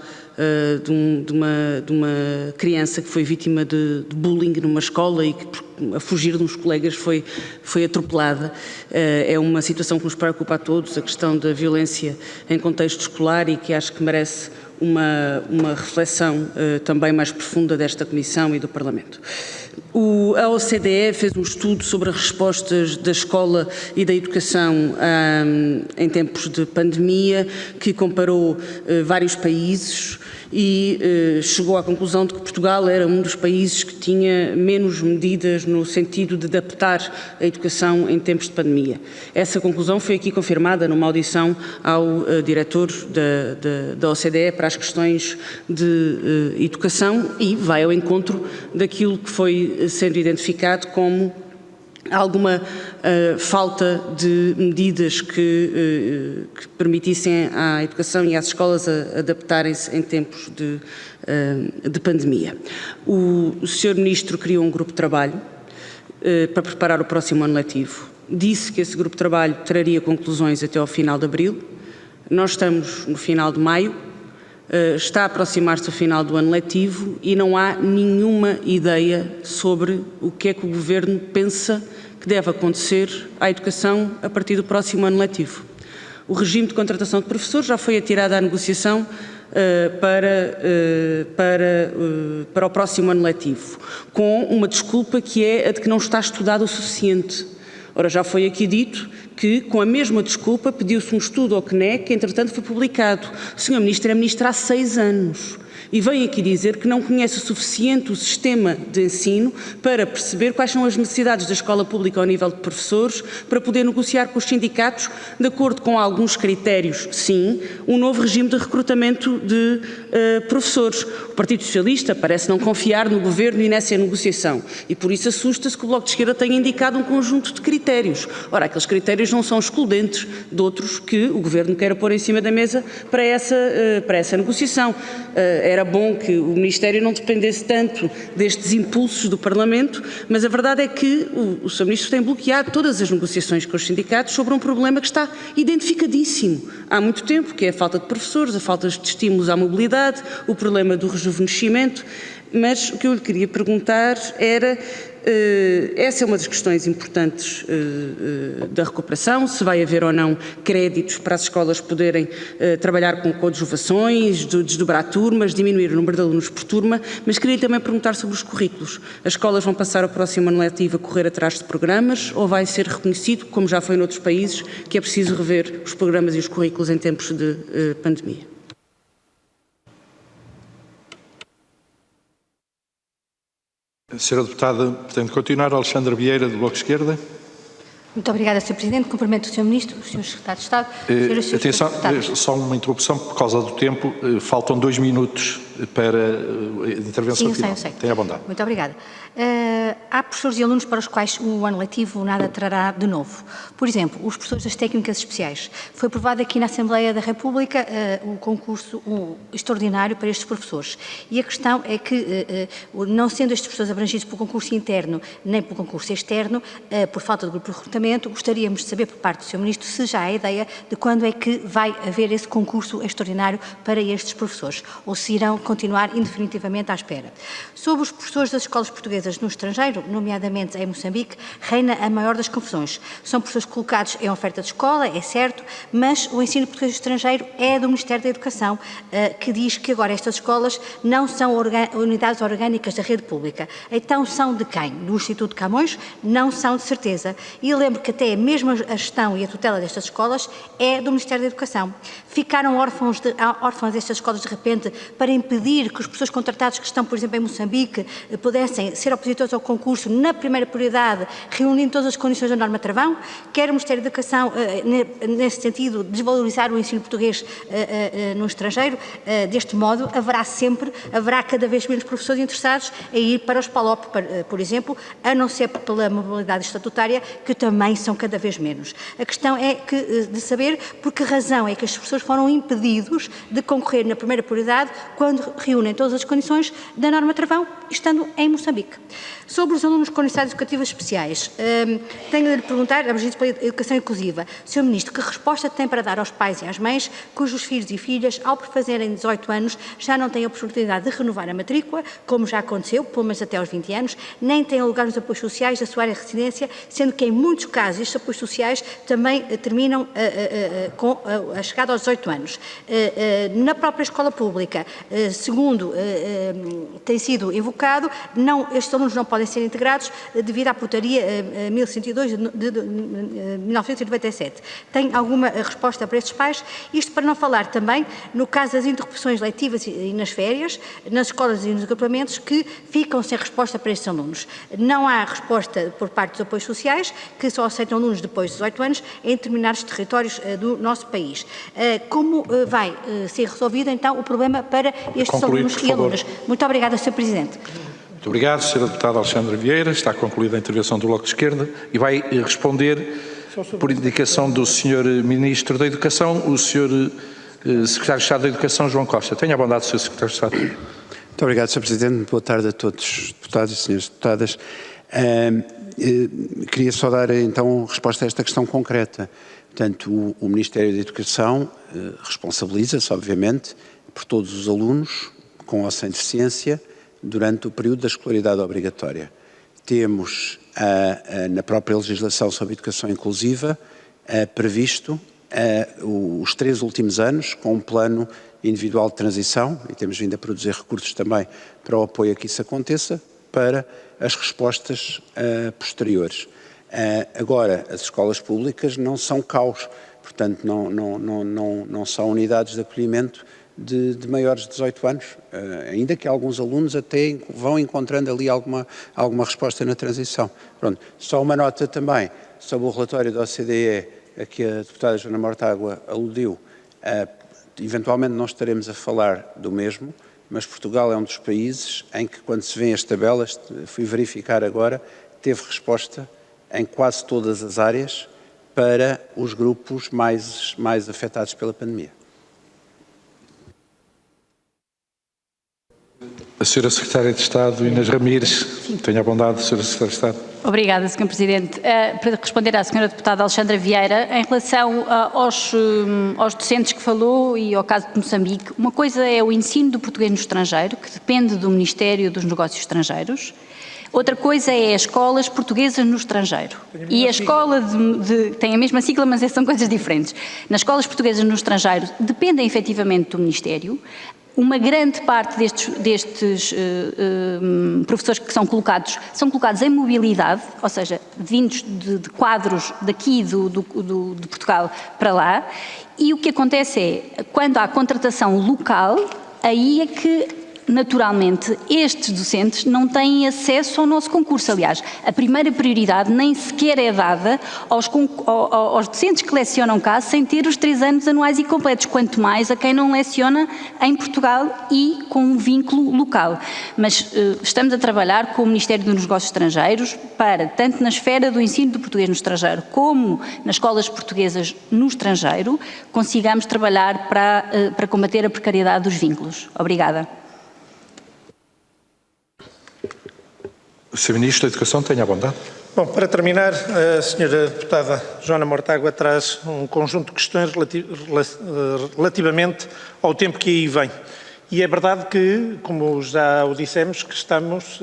de uma criança que foi vítima de bullying numa escola e que, a fugir de uns colegas, foi atropelada. É uma situação que nos preocupa a todos, a questão da violência em contexto escolar, e que acho que merece uma reflexão também mais profunda desta Comissão e do Parlamento. A OCDE fez um estudo sobre as respostas da escola e da educação em tempos de pandemia, que comparou vários países e chegou à conclusão de que Portugal era um dos países que tinha menos medidas no sentido de adaptar a educação em tempos de pandemia. Essa conclusão foi aqui confirmada numa audição ao diretor da OCDE para as questões de educação, e vai ao encontro daquilo que foi sendo identificado como alguma falta de medidas que permitissem à educação e às escolas adaptarem-se em tempos de pandemia. O Sr. Ministro criou um grupo de trabalho para preparar o próximo ano letivo. Disse que esse grupo de trabalho traria conclusões até ao final de abril. Nós estamos no final de maio. Está a aproximar-se o final do ano letivo e não há nenhuma ideia sobre o que é que o Governo pensa que deve acontecer à educação a partir do próximo ano letivo. O regime de contratação de professores já foi atirado à negociação para o próximo ano letivo, com uma desculpa que é a de que não está estudado o suficiente. Ora, já foi aqui dito que, com a mesma desculpa, pediu-se um estudo ao CNEC, que entretanto foi publicado. O Sr. Ministro é Ministro há 6 anos e vem aqui dizer que não conhece o suficiente o sistema de ensino para perceber quais são as necessidades da escola pública ao nível de professores, para poder negociar com os sindicatos, de acordo com alguns critérios, sim, um novo regime de recrutamento de professores. O Partido Socialista parece não confiar no Governo e nessa negociação, e por isso assusta-se que o Bloco de Esquerda tenha indicado um conjunto de critérios. Ora, aqueles critérios não são excludentes de outros que o Governo queira pôr em cima da mesa para essa negociação. Era bom que o Ministério não dependesse tanto destes impulsos do Parlamento, mas a verdade é que o Sr. Ministro tem bloqueado todas as negociações com os sindicatos sobre um problema que está identificadíssimo há muito tempo, que é a falta de professores, a falta de estímulos à mobilidade, o problema do rejuvenescimento. Mas o que eu lhe queria perguntar era, essa é uma das questões importantes da recuperação, se vai haver ou não créditos para as escolas poderem trabalhar com coadjuvações, desdobrar turmas, diminuir o número de alunos por turma, mas queria também perguntar sobre os currículos. As escolas vão passar o próximo ano letivo a correr atrás de programas, ou vai ser reconhecido, como já foi noutros países, que é preciso rever os programas e os currículos em tempos de pandemia? Sra. Deputada, pretende continuar. Alexandra Vieira, do Bloco de Esquerda. Muito obrigada, Sr. Presidente. Cumprimento o Sr. Ministro, o Sr. Secretário de Estado, atenção, só uma interrupção por causa do tempo. Faltam 2 minutos para a intervenção final. Eu sei. Tenha a bondade. Muito obrigada. Há professores e alunos para os quais o ano letivo nada trará de novo. Por exemplo, os professores das técnicas especiais. Foi aprovado aqui na Assembleia da República o concurso extraordinário para estes professores. E a questão é que, não sendo estes professores abrangidos pelo concurso interno nem pelo concurso externo, por falta de grupo de recrutamento, gostaríamos de saber por parte do Sr. Ministro se já há ideia de quando é que vai haver esse concurso extraordinário para estes professores, ou se irão continuar indefinitivamente à espera. Sobre os professores das escolas portuguesas no estrangeiro, nomeadamente em Moçambique, reina a maior das confusões. São professores colocados em oferta de escola, é certo, mas o ensino português estrangeiro é do Ministério da Educação, que diz que agora estas escolas não são unidades orgânicas da rede pública. Então são de quem? Do Instituto de Camões? Não são, de certeza. E lembro que até mesmo a gestão e a tutela destas escolas é do Ministério da Educação. Ficaram órfãos destas escolas de repente para impedir impedir que os professores contratados que estão, por exemplo, em Moçambique, pudessem ser opositores ao concurso na primeira prioridade, reunindo todas as condições da norma travão, quer o Ministério da Educação, nesse sentido, desvalorizar o ensino português no estrangeiro. Deste modo, haverá cada vez menos professores interessados em ir para os PALOP, por exemplo, a não ser pela mobilidade estatutária, que também são cada vez menos. A questão é de saber por que razão é que as pessoas foram impedidos de concorrer na primeira prioridade quando reúnem todas as condições da norma travão, estando em Moçambique. Sobre os alunos com necessidades educativas especiais, tenho de lhe perguntar, abrangidos pela educação inclusiva, Sr. Ministro, que resposta tem para dar aos pais e às mães cujos filhos e filhas, ao fazerem 18 anos, já não têm a oportunidade de renovar a matrícula, como já aconteceu, pelo menos até aos 20 anos, nem têm lugar nos apoios sociais da sua área de residência, sendo que em muitos casos estes apoios sociais também terminam com a chegada aos 18 anos. Na própria escola pública, segundo tem sido evocado, estes alunos não podem ser integrados devido à portaria 1102 de 1997. Tem alguma resposta para estes pais? Isto para não falar também no caso das interrupções letivas e nas férias, nas escolas e nos agrupamentos, que ficam sem resposta para estes alunos. Não há resposta por parte dos apoios sociais, que só aceitam alunos depois de 18 anos em determinados territórios do nosso país. Como vai ser resolvido, então, o problema para estes alunos e alunas? Muito obrigada, Sr. Presidente. Muito obrigado, Sra. Deputada Alexandra Vieira. Está concluída a intervenção do Bloco de Esquerda e vai responder, por indicação do Sr. Ministro da Educação, o Sr. Secretário de Estado da Educação, João Costa. Tenha a bondade, Sr. Secretário de Estado. Muito obrigado, Sr. Presidente. Boa tarde a todos os deputados e senhores deputadas. Queria só dar, então, resposta a esta questão concreta. Portanto, o Ministério da Educação responsabiliza-se, obviamente, por todos os alunos com ou sem deficiência durante o período da escolaridade obrigatória. Temos, na própria legislação sobre educação inclusiva, previsto os 3 últimos anos com um plano individual de transição, e temos vindo a produzir recursos também para o apoio a que isso aconteça, para as respostas posteriores. Agora, as escolas públicas não são caos, portanto não são unidades de acolhimento de maiores de 18 anos, ainda que alguns alunos até vão encontrando ali alguma resposta na transição. Pronto. Só uma nota também sobre o relatório da OCDE a que a deputada Joana Mortágua aludiu. Eventualmente não estaremos a falar do mesmo, mas Portugal é um dos países em que, quando se vêem as tabelas, fui verificar agora, teve resposta em quase todas as áreas para os grupos mais afetados pela pandemia. A Sra. Secretária de Estado, Inês Ramires. Tenha a bondade, Sra. Secretária de Estado. Obrigada, Sr. Presidente. Para responder à Sra. Deputada Alexandra Vieira, em relação aos docentes que falou e ao caso de Moçambique, uma coisa é o ensino do português no estrangeiro, que depende do Ministério dos Negócios Estrangeiros. Outra coisa é as escolas portuguesas no estrangeiro. E a escola tem a mesma sigla, mas são coisas diferentes. Nas escolas portuguesas no estrangeiro dependem efetivamente do Ministério. Uma grande parte destes professores que são colocados em mobilidade, ou seja, vindos de quadros daqui de Portugal para lá, e o que acontece é, quando há contratação local, aí é que naturalmente estes docentes não têm acesso ao nosso concurso. Aliás, a primeira prioridade nem sequer é dada aos docentes que lecionam cá sem ter os 3 anos anuais e completos, quanto mais a quem não leciona em Portugal e com um vínculo local. Mas estamos a trabalhar com o Ministério dos Negócios Estrangeiros para, tanto na esfera do ensino do português no estrangeiro como nas escolas portuguesas no estrangeiro, consigamos trabalhar para combater a precariedade dos vínculos. Obrigada. O Sr. Ministro da Educação, tenha a bondade. Bom, para terminar, a Sra. Deputada Joana Mortágua traz um conjunto de questões relativamente ao tempo que aí vem. E é verdade que, como já o dissemos, que estamos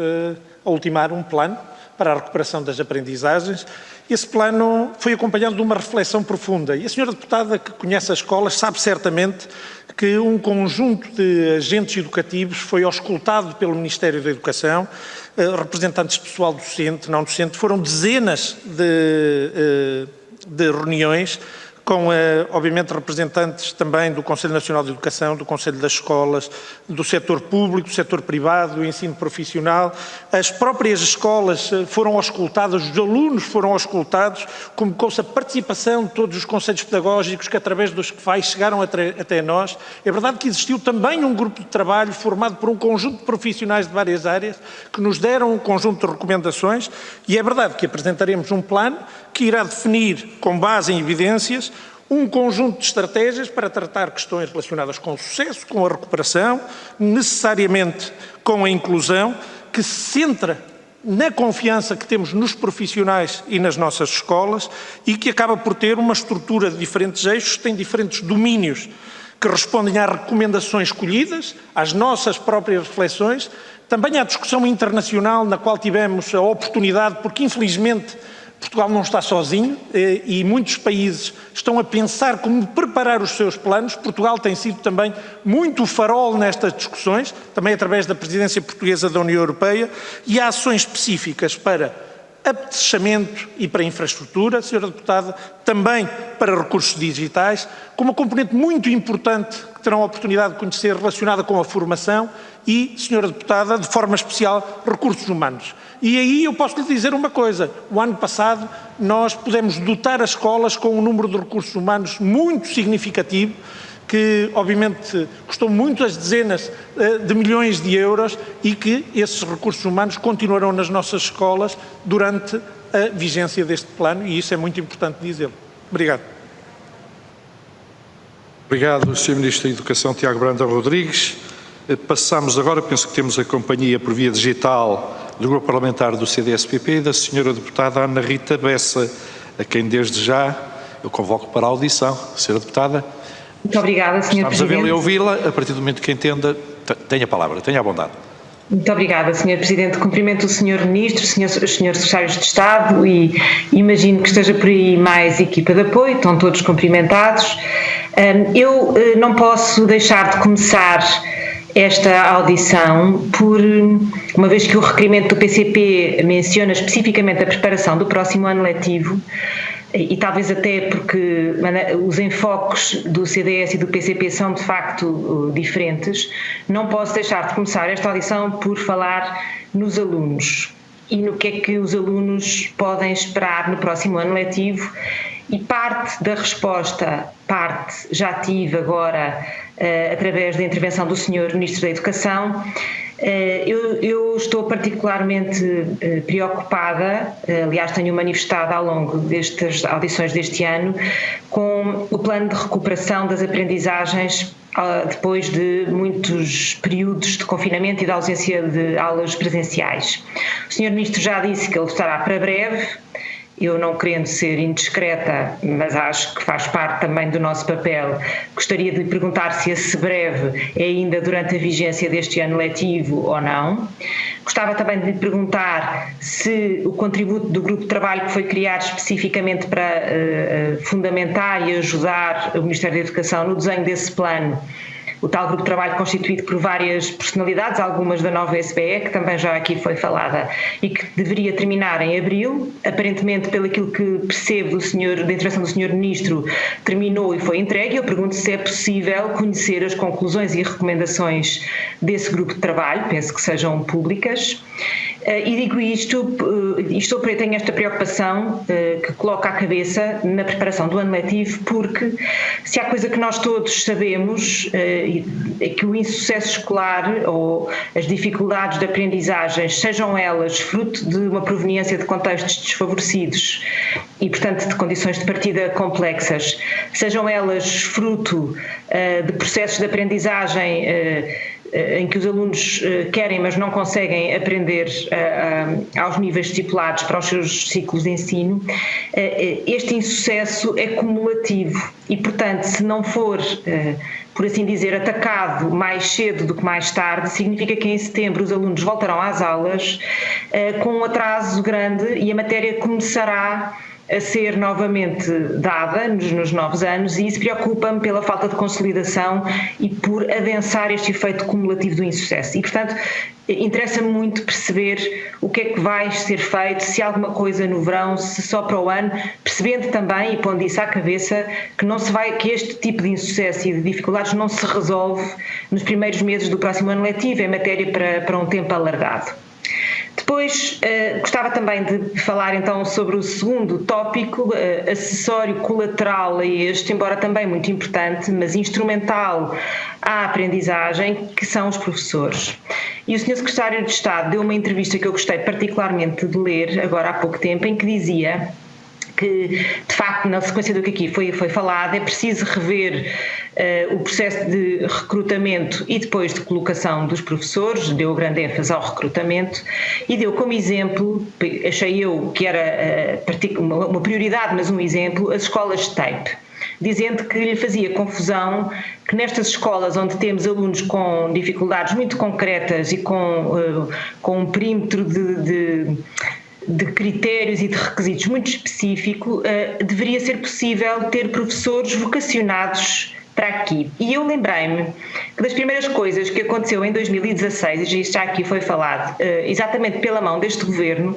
a ultimar um plano para a recuperação das aprendizagens. Esse plano foi acompanhado de uma reflexão profunda. E a Sra. Deputada, que conhece as escolas, sabe certamente que um conjunto de agentes educativos foi auscultado pelo Ministério da Educação, representantes de pessoal docente, não docente, foram dezenas de reuniões com, obviamente, representantes também do Conselho Nacional de Educação, do Conselho das Escolas, do setor público, do setor privado, do ensino profissional. As próprias escolas foram auscultadas, os alunos foram auscultados, convocou-se a participação de todos os conselhos pedagógicos que, através dos quais chegaram até nós. É verdade que existiu também um grupo de trabalho formado por um conjunto de profissionais de várias áreas que nos deram um conjunto de recomendações e é verdade que apresentaremos um plano que irá definir, com base em evidências, um conjunto de estratégias para tratar questões relacionadas com o sucesso, com a recuperação, necessariamente com a inclusão, que se centra na confiança que temos nos profissionais e nas nossas escolas e que acaba por ter uma estrutura de diferentes eixos, tem diferentes domínios que respondem às recomendações escolhidas, às nossas próprias reflexões, também à discussão internacional na qual tivemos a oportunidade, porque infelizmente Portugal não está sozinho e muitos países estão a pensar como preparar os seus planos. Portugal tem sido também muito o farol nestas discussões, também através da presidência portuguesa da União Europeia, e há ações específicas para apetrechamento e para infraestrutura, Sra. Deputada, também para recursos digitais, com uma componente muito importante que terão a oportunidade de conhecer relacionada com a formação e, Sra. Deputada, de forma especial, recursos humanos. E aí eu posso lhe dizer uma coisa, o ano passado nós pudemos dotar as escolas com um número de recursos humanos muito significativo, que obviamente custou muitas dezenas de milhões de euros e que esses recursos humanos continuarão nas nossas escolas durante a vigência deste plano e isso é muito importante dizê-lo. Obrigado. Obrigado, Sr. Ministro da Educação, Tiago Brandão Rodrigues. Passamos agora, penso que temos a companhia por via digital do Grupo Parlamentar do CDS-PP e da Sra. Deputada Ana Rita Bessa, a quem desde já eu convoco para a audição. Sra. Deputada. Muito obrigada, Sr. Presidente. Estamos a vê-la e ouvi-la, a partir do momento que entenda, tenha a palavra, tenha a bondade. Muito obrigada, Sr. Presidente. Cumprimento o Sr. Ministro, os Srs. Secretários de Estado e imagino que esteja por aí mais equipa de apoio, estão todos cumprimentados. Eu não posso deixar de começar esta audição por, uma vez que o requerimento do PCP menciona especificamente a preparação do próximo ano letivo, e talvez até porque os enfoques do CDS e do PCP são de facto diferentes, não posso deixar de começar esta audição por falar nos alunos e no que é que os alunos podem esperar no próximo ano letivo, e parte da resposta, parte já tive agora através da intervenção do Sr. Ministro da Educação. Eu estou particularmente preocupada, aliás tenho manifestado ao longo destas audições deste ano, com o plano de recuperação das aprendizagens depois de muitos períodos de confinamento e de ausência de aulas presenciais. O Sr. Ministro já disse que ele estará para breve. Eu, não querendo ser indiscreta, mas acho que faz parte também do nosso papel, gostaria de lhe perguntar se esse breve é ainda durante a vigência deste ano letivo ou não. Gostava também de lhe perguntar se o contributo do grupo de trabalho que foi criado especificamente para fundamentar e ajudar o Ministério da Educação no desenho desse plano, o tal grupo de trabalho constituído por várias personalidades, algumas da nova SBE, que também já aqui foi falada, e que deveria terminar em abril, aparentemente pelo aquilo que percebo da intervenção do Sr. Ministro, terminou e foi entregue. Eu pergunto se é possível conhecer as conclusões e recomendações desse grupo de trabalho, penso que sejam públicas. E digo isto, tenho esta preocupação que coloca a cabeça na preparação do ano letivo, porque se há coisa que nós todos sabemos é que o insucesso escolar ou as dificuldades de aprendizagem, sejam elas fruto de uma proveniência de contextos desfavorecidos e, portanto, de condições de partida complexas, sejam elas fruto de processos de aprendizagem em que os alunos querem, mas não conseguem aprender aos níveis estipulados para os seus ciclos de ensino, este insucesso é cumulativo e, portanto, se não for, por assim dizer, atacado mais cedo do que mais tarde, significa que em setembro os alunos voltarão às aulas com um atraso grande e a matéria começará a ser novamente dada nos novos anos, e isso preocupa-me pela falta de consolidação e por adensar este efeito cumulativo do insucesso. E, portanto, interessa-me muito perceber o que é que vai ser feito, se há alguma coisa no verão, se só para o ano, percebendo também e pondo isso à cabeça que este tipo de insucesso e de dificuldades não se resolve nos primeiros meses do próximo ano letivo, em matéria para um tempo alargado. Depois, gostava também de falar então sobre o segundo tópico, acessório colateral a este, embora também muito importante, mas instrumental à aprendizagem, que são os professores. E o Sr. Secretário de Estado deu uma entrevista que eu gostei particularmente de ler, agora há pouco tempo, em que dizia que, de facto, na sequência do que aqui foi falado, é preciso rever o processo de recrutamento e depois de colocação dos professores, deu grande ênfase ao recrutamento e deu como exemplo, achei eu que era uma prioridade, mas um exemplo, as escolas de TAPE, dizendo que lhe fazia confusão que nestas escolas onde temos alunos com dificuldades muito concretas e com um perímetro de critérios e de requisitos muito específico, deveria ser possível ter professores vocacionados para aqui. E eu lembrei-me que das primeiras coisas que aconteceu em 2016, e isto já aqui foi falado, exatamente pela mão deste Governo,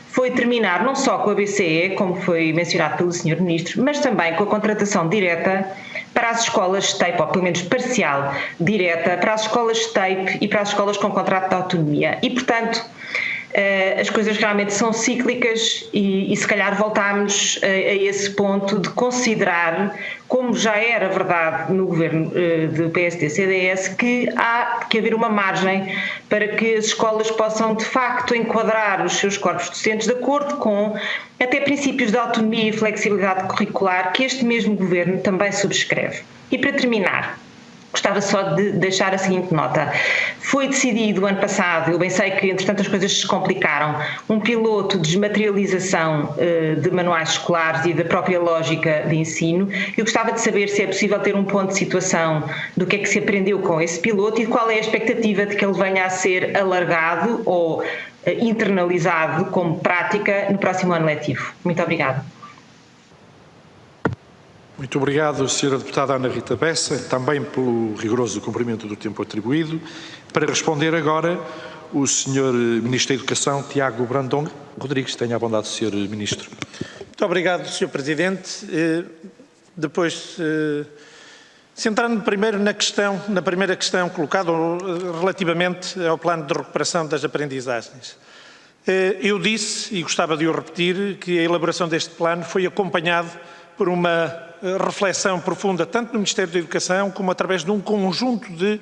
foi terminar não só com a BCE, como foi mencionado pelo Sr. Ministro, mas também com a contratação direta para as escolas de TAPE, ou pelo menos parcial direta, para as escolas de TAPE e para as escolas com contrato de autonomia. E, portanto, as coisas realmente são cíclicas e se calhar voltámos a esse ponto de considerar, como já era verdade no governo do PSD-CDS, que há que haver uma margem para que as escolas possam de facto enquadrar os seus corpos docentes de acordo com até princípios de autonomia e flexibilidade curricular que este mesmo governo também subscreve. E para terminar, gostava só de deixar a seguinte nota. Foi decidido ano passado, eu bem sei que entretanto as coisas se complicaram, um piloto de desmaterialização de manuais escolares e da própria lógica de ensino. Eu gostava de saber se é possível ter um ponto de situação do que é que se aprendeu com esse piloto e qual é a expectativa de que ele venha a ser alargado ou internalizado como prática no próximo ano letivo. Muito obrigada. Muito obrigado, Sra. Deputada Ana Rita Bessa, também pelo rigoroso cumprimento do tempo atribuído. Para responder agora, o Sr. Ministro da Educação, Tiago Brandão Rodrigues. Tenha a bondade de ser Ministro. Muito obrigado, Sr. Presidente. Depois, centrando primeiro na primeira questão colocada relativamente ao plano de recuperação das aprendizagens. Eu disse, e gostava de o repetir, que a elaboração deste plano foi acompanhado por uma reflexão profunda, tanto no Ministério da Educação, como através de um conjunto de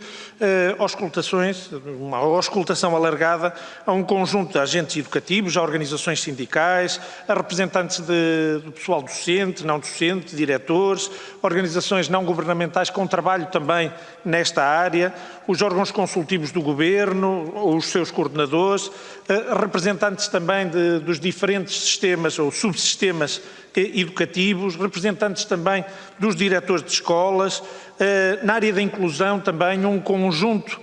auscultações, uma auscultação alargada a um conjunto de agentes educativos, a organizações sindicais, a representantes do pessoal docente, não docente, diretores, organizações não governamentais com trabalho também nesta área, os órgãos consultivos do Governo, os seus coordenadores, representantes também dos diferentes sistemas ou subsistemas educativos, representantes também dos diretores de escolas, na área da inclusão também um conjunto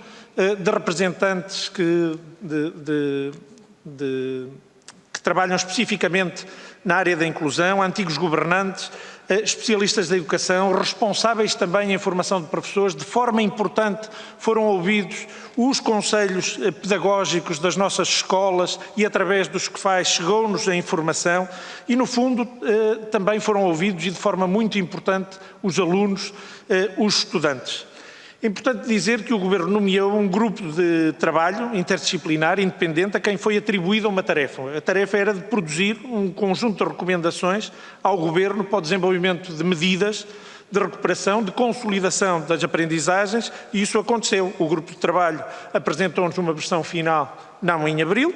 de representantes que trabalham especificamente na área da inclusão, antigos governantes, especialistas da educação, responsáveis também em formação de professores. De forma importante foram ouvidos os conselhos pedagógicos das nossas escolas e através dos quais chegou-nos a informação e, no fundo, também foram ouvidos e de forma muito importante os alunos, os estudantes. É importante dizer que o Governo nomeou um grupo de trabalho interdisciplinar independente a quem foi atribuída uma tarefa. A tarefa era de produzir um conjunto de recomendações ao Governo para o desenvolvimento de medidas de recuperação, de consolidação das aprendizagens, e isso aconteceu. O grupo de trabalho apresentou-nos uma versão final, não em abril,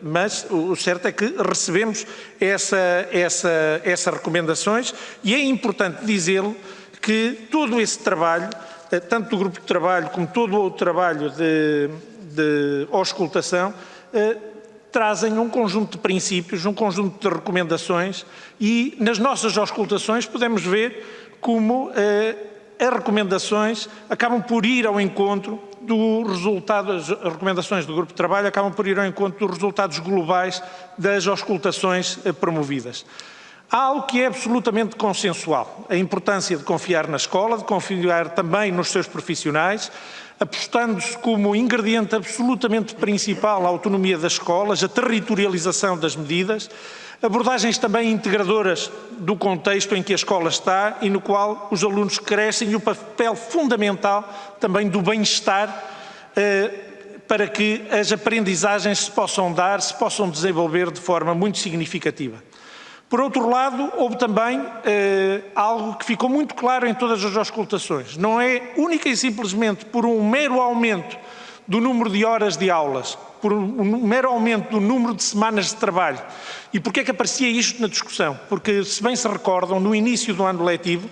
mas o certo é que recebemos essas recomendações e é importante dizê-lo que todo esse trabalho, tanto do grupo de trabalho como todo o outro trabalho de auscultação, trazem um conjunto de princípios, um conjunto de recomendações e nas nossas auscultações podemos ver como as recomendações acabam por ir ao encontro do resultado, as recomendações do grupo de trabalho acabam por ir ao encontro dos resultados globais das auscultações promovidas. Há algo que é absolutamente consensual, a importância de confiar na escola, de confiar também nos seus profissionais, apostando-se como ingrediente absolutamente principal a autonomia das escolas, a territorialização das medidas, abordagens também integradoras do contexto em que a escola está e no qual os alunos crescem e o papel fundamental também do bem-estar para que as aprendizagens se possam dar, se possam desenvolver de forma muito significativa. Por outro lado, houve também algo que ficou muito claro em todas as auscultações. Não é única e simplesmente por um mero aumento do número de horas de aulas, por um mero aumento do número de semanas de trabalho. E porquê é que aparecia isto na discussão? Porque, se bem se recordam, no início do ano letivo,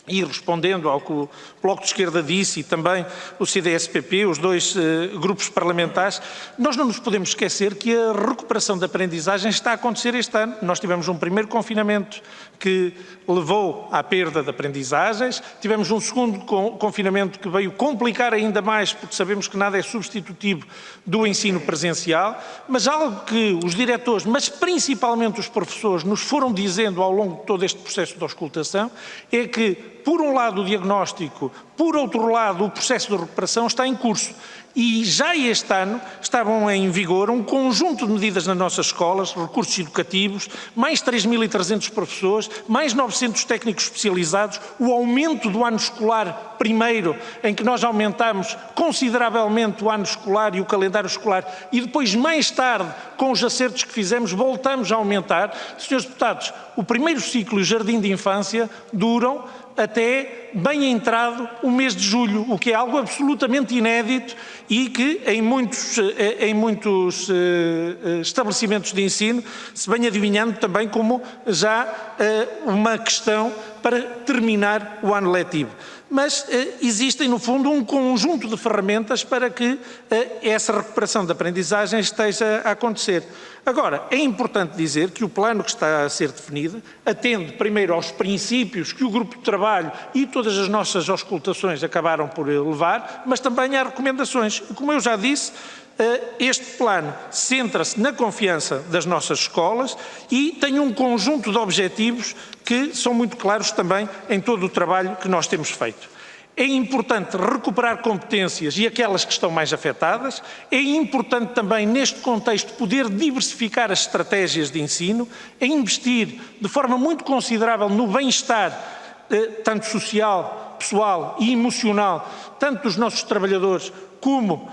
e respondendo ao que o Bloco de Esquerda disse e também o CDS-PP, os dois grupos parlamentares, nós não nos podemos esquecer que a recuperação da aprendizagem está a acontecer este ano. Nós tivemos um primeiro confinamento que levou à perda de aprendizagens, tivemos um segundo confinamento que veio complicar ainda mais, porque sabemos que nada é substitutivo do ensino presencial, mas algo que os diretores, mas principalmente os professores, nos foram dizendo ao longo de todo este processo de auscultação, é que, por um lado, o diagnóstico, por outro lado, o processo de recuperação está em curso. E já este ano estavam em vigor um conjunto de medidas nas nossas escolas, recursos educativos, mais 3.300 professores, mais 900 técnicos especializados, o aumento do ano escolar primeiro, em que nós aumentamos consideravelmente o ano escolar e o calendário escolar, e depois, mais tarde, com os acertos que fizemos, voltamos a aumentar. Senhores deputados, o primeiro ciclo e o jardim de infância duram até bem entrado o mês de julho, o que é algo absolutamente inédito e que em muitos estabelecimentos de ensino se vem adivinhando também como já uma questão para terminar o ano letivo. Mas existem, no fundo, um conjunto de ferramentas para que essa recuperação da aprendizagem esteja a acontecer. Agora, é importante dizer que o plano que está a ser definido atende primeiro aos princípios que o grupo de trabalho e todas as nossas auscultações acabaram por levar, mas também há recomendações. Como eu já disse, este plano centra-se na confiança das nossas escolas e tem um conjunto de objetivos que são muito claros também em todo o trabalho que nós temos feito. É importante recuperar competências e aquelas que estão mais afetadas. É importante também, neste contexto, poder diversificar as estratégias de ensino, é investir de forma muito considerável no bem-estar, tanto social, pessoal e emocional, tanto dos nossos trabalhadores como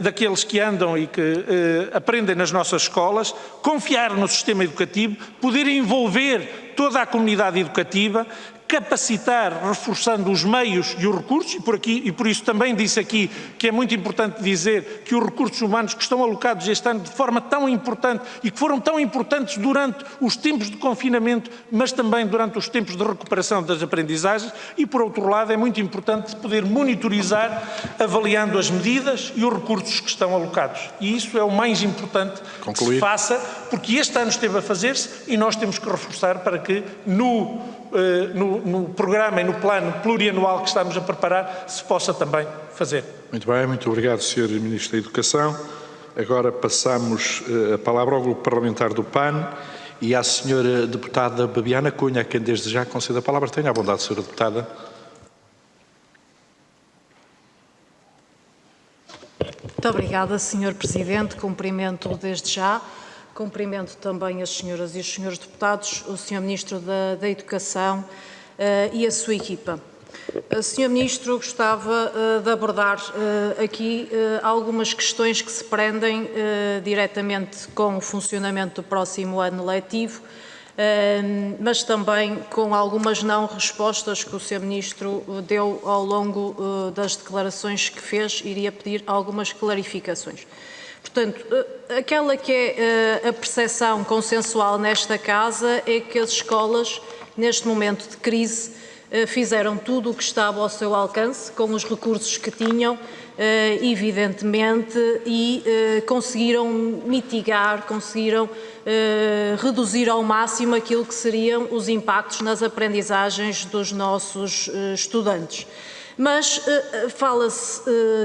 daqueles que andam e que aprendem nas nossas escolas, confiar no sistema educativo, poder envolver toda a comunidade educativa, capacitar, reforçando os meios e os recursos, e por isso também disse aqui que é muito importante dizer que os recursos humanos que estão alocados este ano de forma tão importante e que foram tão importantes durante os tempos de confinamento, mas também durante os tempos de recuperação das aprendizagens, e por outro lado é muito importante poder monitorizar, avaliando as medidas e os recursos que estão alocados. E isso é o mais importante que se faça, porque este ano esteve a fazer-se e nós temos que reforçar para que no programa e no plano plurianual que estamos a preparar se possa também fazer. Muito bem, muito obrigado, Sr. Ministro da Educação. Agora passamos a palavra ao Grupo Parlamentar do PAN e à Sra. Deputada Babiana Cunha, a quem desde já concedo a palavra. Tenha a bondade, Sra. Deputada. Muito obrigada, Sr. Presidente. Cumprimento desde já. Cumprimento também as senhoras e os senhores deputados, o Sr. Ministro da Educação e a sua equipa. Sr. Ministro, gostava de abordar aqui algumas questões que se prendem diretamente com o funcionamento do próximo ano letivo, mas também com algumas não respostas que o Sr. Ministro deu ao longo das declarações que fez. Iria pedir algumas clarificações. Portanto, aquela que é a percepção consensual nesta Casa é que as escolas, neste momento de crise, fizeram tudo o que estava ao seu alcance, com os recursos que tinham, evidentemente, e conseguiram mitigar, conseguiram reduzir ao máximo aquilo que seriam os impactos nas aprendizagens dos nossos estudantes. Mas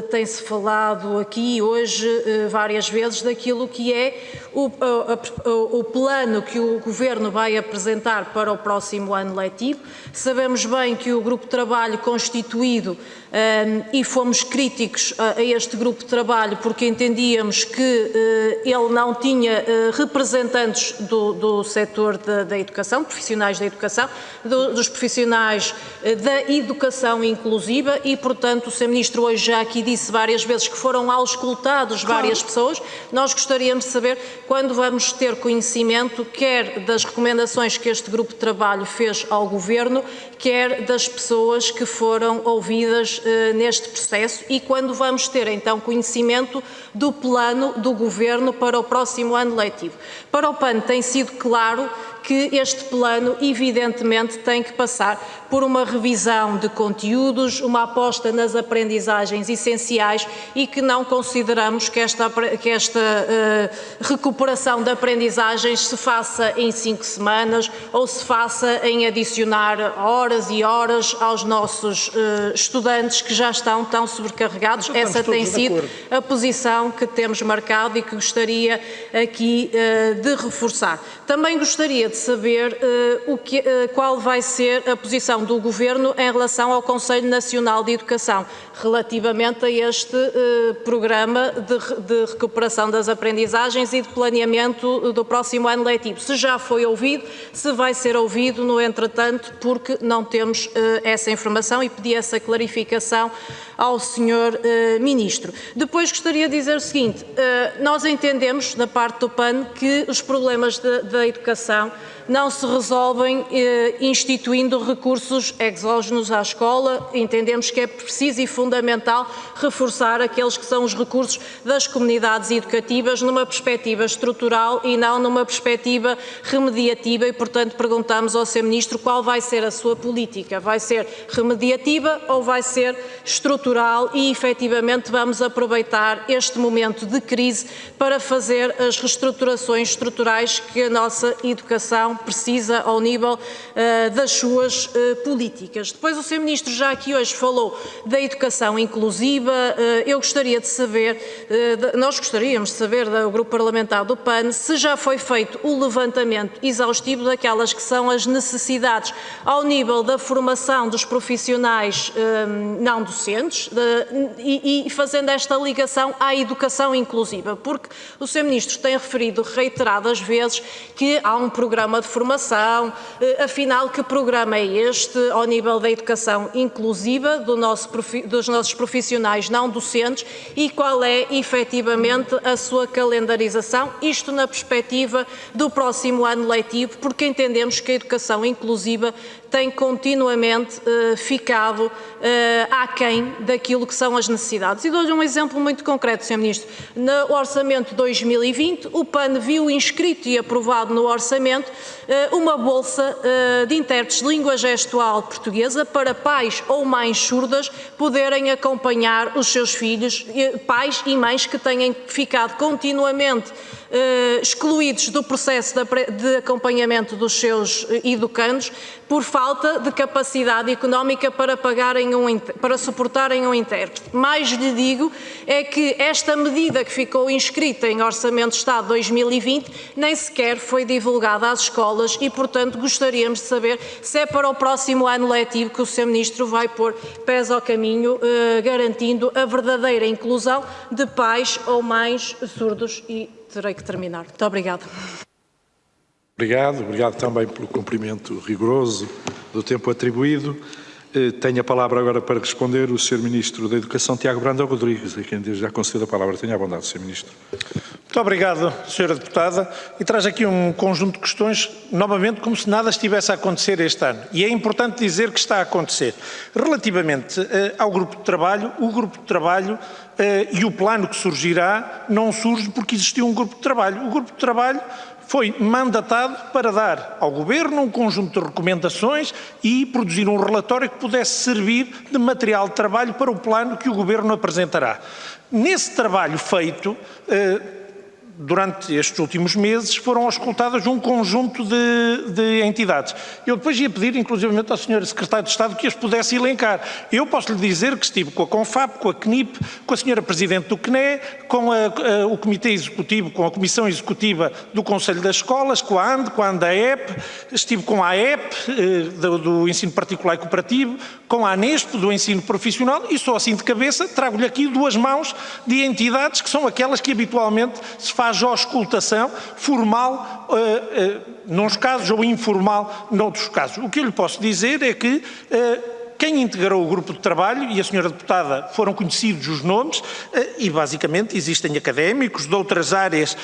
tem-se falado aqui hoje várias vezes daquilo que é o plano que o Governo vai apresentar para o próximo ano letivo. Sabemos bem que o grupo de trabalho constituído, e fomos críticos a este grupo de trabalho porque entendíamos que ele não tinha representantes do setor da educação, profissionais da educação, dos profissionais da educação inclusiva e, portanto, o Sr. Ministro hoje já aqui disse várias vezes que foram auscultados várias pessoas. Nós gostaríamos de saber quando vamos ter conhecimento, quer das recomendações que este grupo de trabalho fez ao Governo, quer das pessoas que foram ouvidas neste processo e quando vamos ter então conhecimento do plano do Governo para o próximo ano letivo. Para o PAN tem sido claro que este plano, evidentemente, tem que passar por uma revisão de conteúdos, uma aposta nas aprendizagens essenciais e que não consideramos que esta recuperação de aprendizagens se faça em 5 semanas ou se faça em adicionar horas e horas aos nossos estudantes que já estão tão sobrecarregados. Essa tem sido a posição que temos marcado e que gostaria aqui de reforçar. Também gostaria de saber qual vai ser a posição do Governo em relação ao Conselho Nacional de Educação, relativamente a este programa de recuperação das aprendizagens e de planeamento do próximo ano letivo. Se já foi ouvido, se vai ser ouvido no entretanto, porque não temos essa informação e pedi essa clarificação ao Sr. Ministro. Depois gostaria de dizer o seguinte, nós entendemos, da parte do PAN, que os problemas da educação não se resolvem instituindo recursos exógenos à escola. Entendemos que é preciso e fundamental reforçar aqueles que são os recursos das comunidades educativas numa perspectiva estrutural e não numa perspectiva remediativa e, portanto, perguntamos ao Sr. Ministro qual vai ser a sua política. Vai ser remediativa ou vai ser estrutural e, efetivamente, vamos aproveitar este momento de crise para fazer as reestruturações estruturais que a nossa educação precisa ao nível das suas políticas. Depois o Sr. Ministro já aqui hoje falou da educação inclusiva. Eu gostaria de saber, nós gostaríamos de saber do Grupo Parlamentar do PAN se já foi feito o levantamento exaustivo daquelas que são as necessidades ao nível da formação dos profissionais não docentes e fazendo esta ligação à educação inclusiva, porque o Sr. Ministro tem referido reiteradas vezes que há um programa de formação, afinal que programa é este ao nível da educação inclusiva dos nossos profissionais não docentes e qual é efetivamente a sua calendarização, isto na perspectiva do próximo ano letivo, porque entendemos que a educação inclusiva tem continuamente ficado aquém daquilo que são as necessidades. E dou-lhe um exemplo muito concreto, Sr. Ministro. No Orçamento de 2020, o PAN viu inscrito e aprovado no Orçamento uma bolsa de intérpretes de língua gestual portuguesa para pais ou mães surdas poderem acompanhar os seus filhos, pais e mães que tenham ficado continuamente excluídos do processo de acompanhamento dos seus educandos por falta de capacidade económica para para suportarem um intérprete. Mais lhe digo é que esta medida que ficou inscrita em Orçamento de Estado 2020 nem sequer foi divulgada às escolas e, portanto, gostaríamos de saber se é para o próximo ano letivo que o Sr. Ministro vai pôr pés ao caminho, garantindo a verdadeira inclusão de pais ou mães surdos e terei que terminar. Muito obrigada. Obrigado também pelo cumprimento rigoroso do tempo atribuído. Tenho a palavra agora para responder o Sr. Ministro da Educação, Tiago Brandão Rodrigues, a quem já concedo a palavra. Tenha a bondade, Sr. Ministro. Muito obrigado, Sra. Deputada. E traz aqui um conjunto de questões, novamente, como se nada estivesse a acontecer este ano. E é importante dizer que está a acontecer. Relativamente ao grupo de trabalho, o grupo de trabalho e o plano que surgirá não surge porque existiu um grupo de trabalho. O grupo de trabalho foi mandatado para dar ao Governo um conjunto de recomendações e produzir um relatório que pudesse servir de material de trabalho para o plano que o Governo apresentará. Nesse trabalho feito, durante estes últimos meses foram auscultadas um conjunto de entidades. Eu depois ia pedir, inclusivamente, ao Sr. Secretário de Estado que as pudesse elencar. Eu posso lhe dizer que estive com a CONFAP, com a CNIP, com a Sra. Presidente do CNE, com o Comitê Executivo, com a Comissão Executiva do Conselho das Escolas, com a ANDE, com a ANDAEP, estive com a AEP, do Ensino Particular e Cooperativo, com a ANESP, do Ensino Profissional, e só assim de cabeça trago-lhe aqui duas mãos de entidades que são aquelas que habitualmente se faz a auscultação formal, nos casos, ou informal noutros casos. O que eu lhe posso dizer é que quem integrou o grupo de trabalho, e a senhora deputada, foram conhecidos os nomes, e basicamente existem académicos de outras áreas,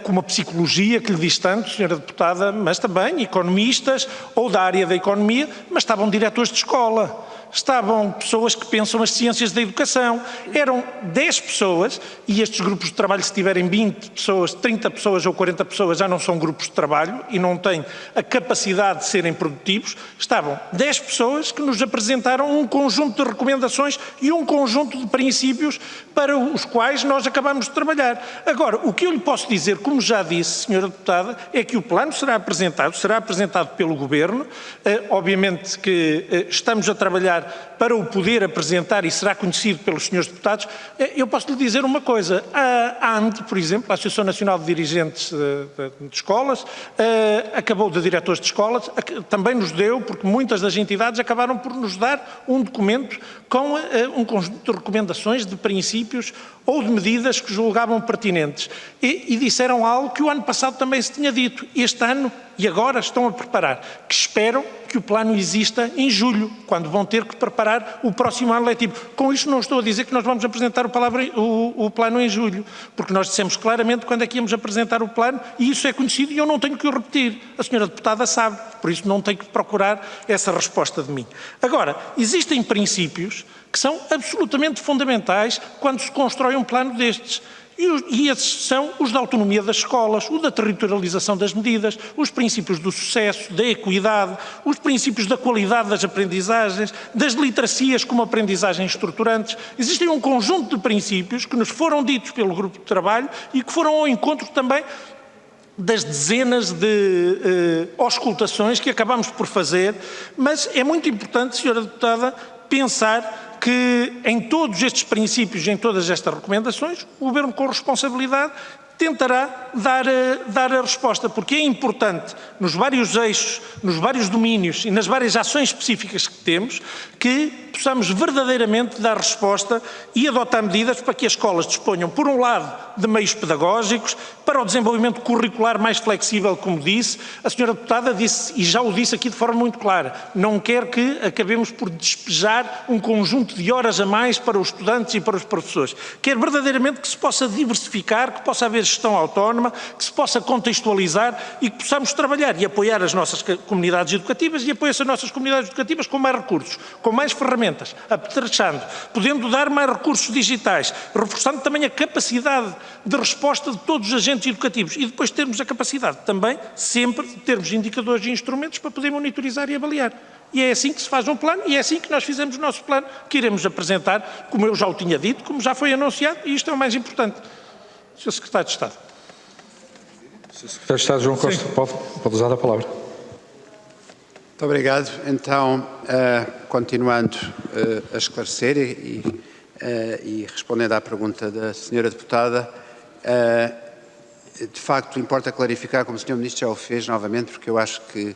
como a psicologia, que lhe diz tanto, senhora deputada, mas também economistas, ou da área da economia, mas estavam diretores de escola. Estavam pessoas que pensam as ciências da educação. Eram 10 pessoas, e estes grupos de trabalho, se tiverem 20 pessoas, 30 pessoas ou 40 pessoas, já não são grupos de trabalho e não têm a capacidade de serem produtivos. Estavam 10 pessoas que nos apresentaram um conjunto de recomendações e um conjunto de princípios para os quais nós acabamos de trabalhar. Agora, o que eu lhe posso dizer, como já disse, senhora deputada, é que o plano será apresentado pelo Governo. Obviamente que estamos a trabalhar para o poder apresentar e será conhecido pelos senhores deputados. Eu posso lhe dizer uma coisa, a ANDE, por exemplo, a Associação Nacional de Dirigentes de Escolas, acabou de diretores de escolas, também nos deu, porque muitas das entidades acabaram por nos dar um documento com um conjunto de recomendações, de princípios ou de medidas que julgavam pertinentes. E disseram algo que o ano passado também se tinha dito. Este ano e agora estão a preparar, que esperam que o plano exista em julho, quando vão ter que preparar o próximo ano letivo. Com isto não estou a dizer que nós vamos apresentar o plano em julho, porque nós dissemos claramente quando é que íamos apresentar o plano, e isso é conhecido e eu não tenho que o repetir. A senhora deputada sabe, por isso não tenho que procurar essa resposta de mim. Agora, existem princípios que são absolutamente fundamentais quando se constrói um plano destes. E esses são os da autonomia das escolas, o da territorialização das medidas, os princípios do sucesso, da equidade, os princípios da qualidade das aprendizagens, das literacias como aprendizagens estruturantes. Existem um conjunto de princípios que nos foram ditos pelo grupo de trabalho e que foram ao encontro também das dezenas de auscultações que acabamos por fazer, mas é muito importante, senhora deputada, pensar que em todos estes princípios, em todas estas recomendações, o Governo com responsabilidade tentará dar a resposta, porque é importante nos vários eixos, nos vários domínios e nas várias ações específicas que temos, que possamos verdadeiramente dar resposta e adotar medidas para que as escolas disponham, por um lado, de meios pedagógicos, para o desenvolvimento curricular mais flexível, como disse. A senhora deputada disse, e já o disse aqui de forma muito clara, não quer que acabemos por despejar um conjunto de horas a mais para os estudantes e para os professores. Quer verdadeiramente que se possa diversificar, que possa haver gestão autónoma, que se possa contextualizar e que possamos trabalhar e apoiar as nossas comunidades educativas e apoiar as nossas comunidades educativas com mais recursos, com mais ferramentas, apetrechando, podendo dar mais recursos digitais, reforçando também a capacidade de resposta de todos os agentes educativos e depois termos a capacidade também, sempre, de termos indicadores e instrumentos para poder monitorizar e avaliar. E é assim que se faz um plano e é assim que nós fizemos o nosso plano, que iremos apresentar, como eu já o tinha dito, como já foi anunciado, e isto é o mais importante. Sr. Secretário de Estado. Sr. Secretário de Estado João Costa, pode usar a palavra. Muito obrigado. Então, continuando a esclarecer e respondendo à pergunta da senhora deputada, de facto importa clarificar, como o Sr. Ministro já o fez novamente, porque eu acho que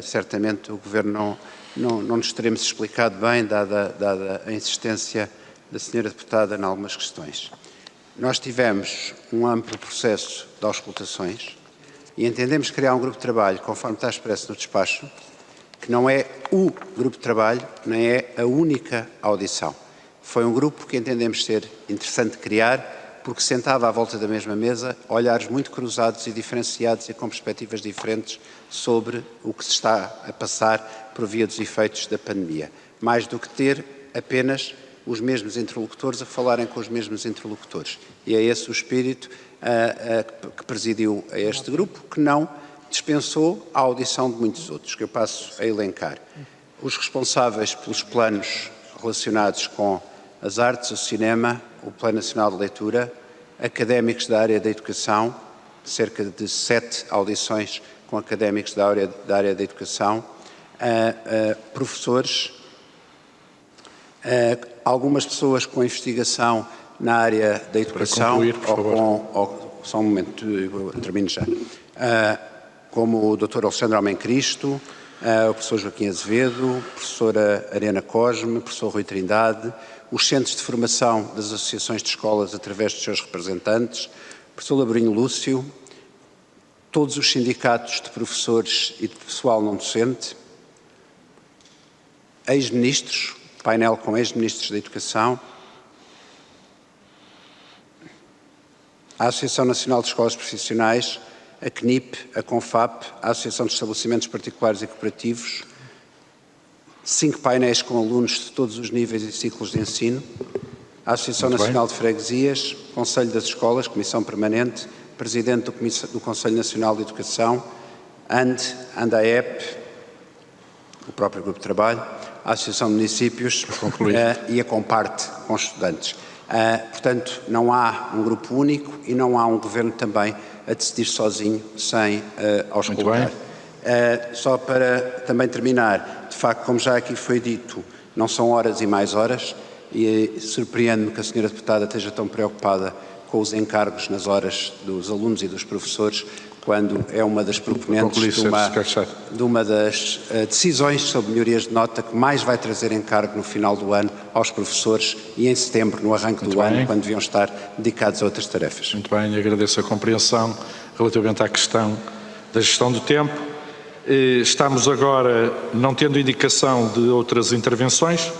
certamente o Governo não nos teremos explicado bem, dada a insistência da senhora deputada em algumas questões. Nós tivemos um amplo processo de auscultações e entendemos criar um grupo de trabalho, conforme está expresso no despacho, que não é o grupo de trabalho, nem é a única audição. Foi um grupo que entendemos ser interessante criar, porque sentava à volta da mesma mesa olhares muito cruzados e diferenciados e com perspectivas diferentes sobre o que se está a passar por via dos efeitos da pandemia. Mais do que ter apenas os mesmos interlocutores a falarem com os mesmos interlocutores. E é esse o espírito que presidiu a este grupo, que não dispensou a audição de muitos outros, que eu passo a elencar. Os responsáveis pelos planos relacionados com as artes, o cinema, o Plano Nacional de Leitura, académicos da área da educação, cerca de 7 audições com académicos da área da educação, professores, algumas pessoas com investigação na área da educação, concluir, por favor. Só um momento, eu termino já, como o Dr. Alexandre Homem Cristo, o professor Joaquim Azevedo, a professora Arena Cosme, o professor Rui Trindade, os centros de formação das associações de escolas através dos seus representantes, o professor Laborinho Lúcio, todos os sindicatos de professores e de pessoal não docente, ex-ministros, painel com ex-ministros da Educação, a Associação Nacional de Escolas Profissionais, a CNIP, a CONFAP, a Associação de Estabelecimentos Particulares e Cooperativos, 5 painéis com alunos de todos os níveis e ciclos de ensino, a Associação Nacional de Freguesias, Conselho das Escolas, Comissão Permanente, Presidente do Conselho Nacional de Educação, ANDAEP, o próprio Grupo de Trabalho, a Associação de Municípios e a Comparte, com estudantes. Portanto, não há um grupo único e não há um governo também a decidir sozinho, sem auscultar. Só para também terminar, de facto, como já aqui foi dito, não são horas e mais horas, e surpreende-me que a senhora deputada esteja tão preocupada com os encargos nas horas dos alunos e dos professores, quando é uma das proponentes de uma das decisões sobre melhorias de nota que mais vai trazer encargo no final do ano aos professores e em setembro, no arranque do ano, quando deviam estar dedicados a outras tarefas. Muito bem, agradeço a compreensão relativamente à questão da gestão do tempo. Estamos agora, não tendo indicação de outras intervenções,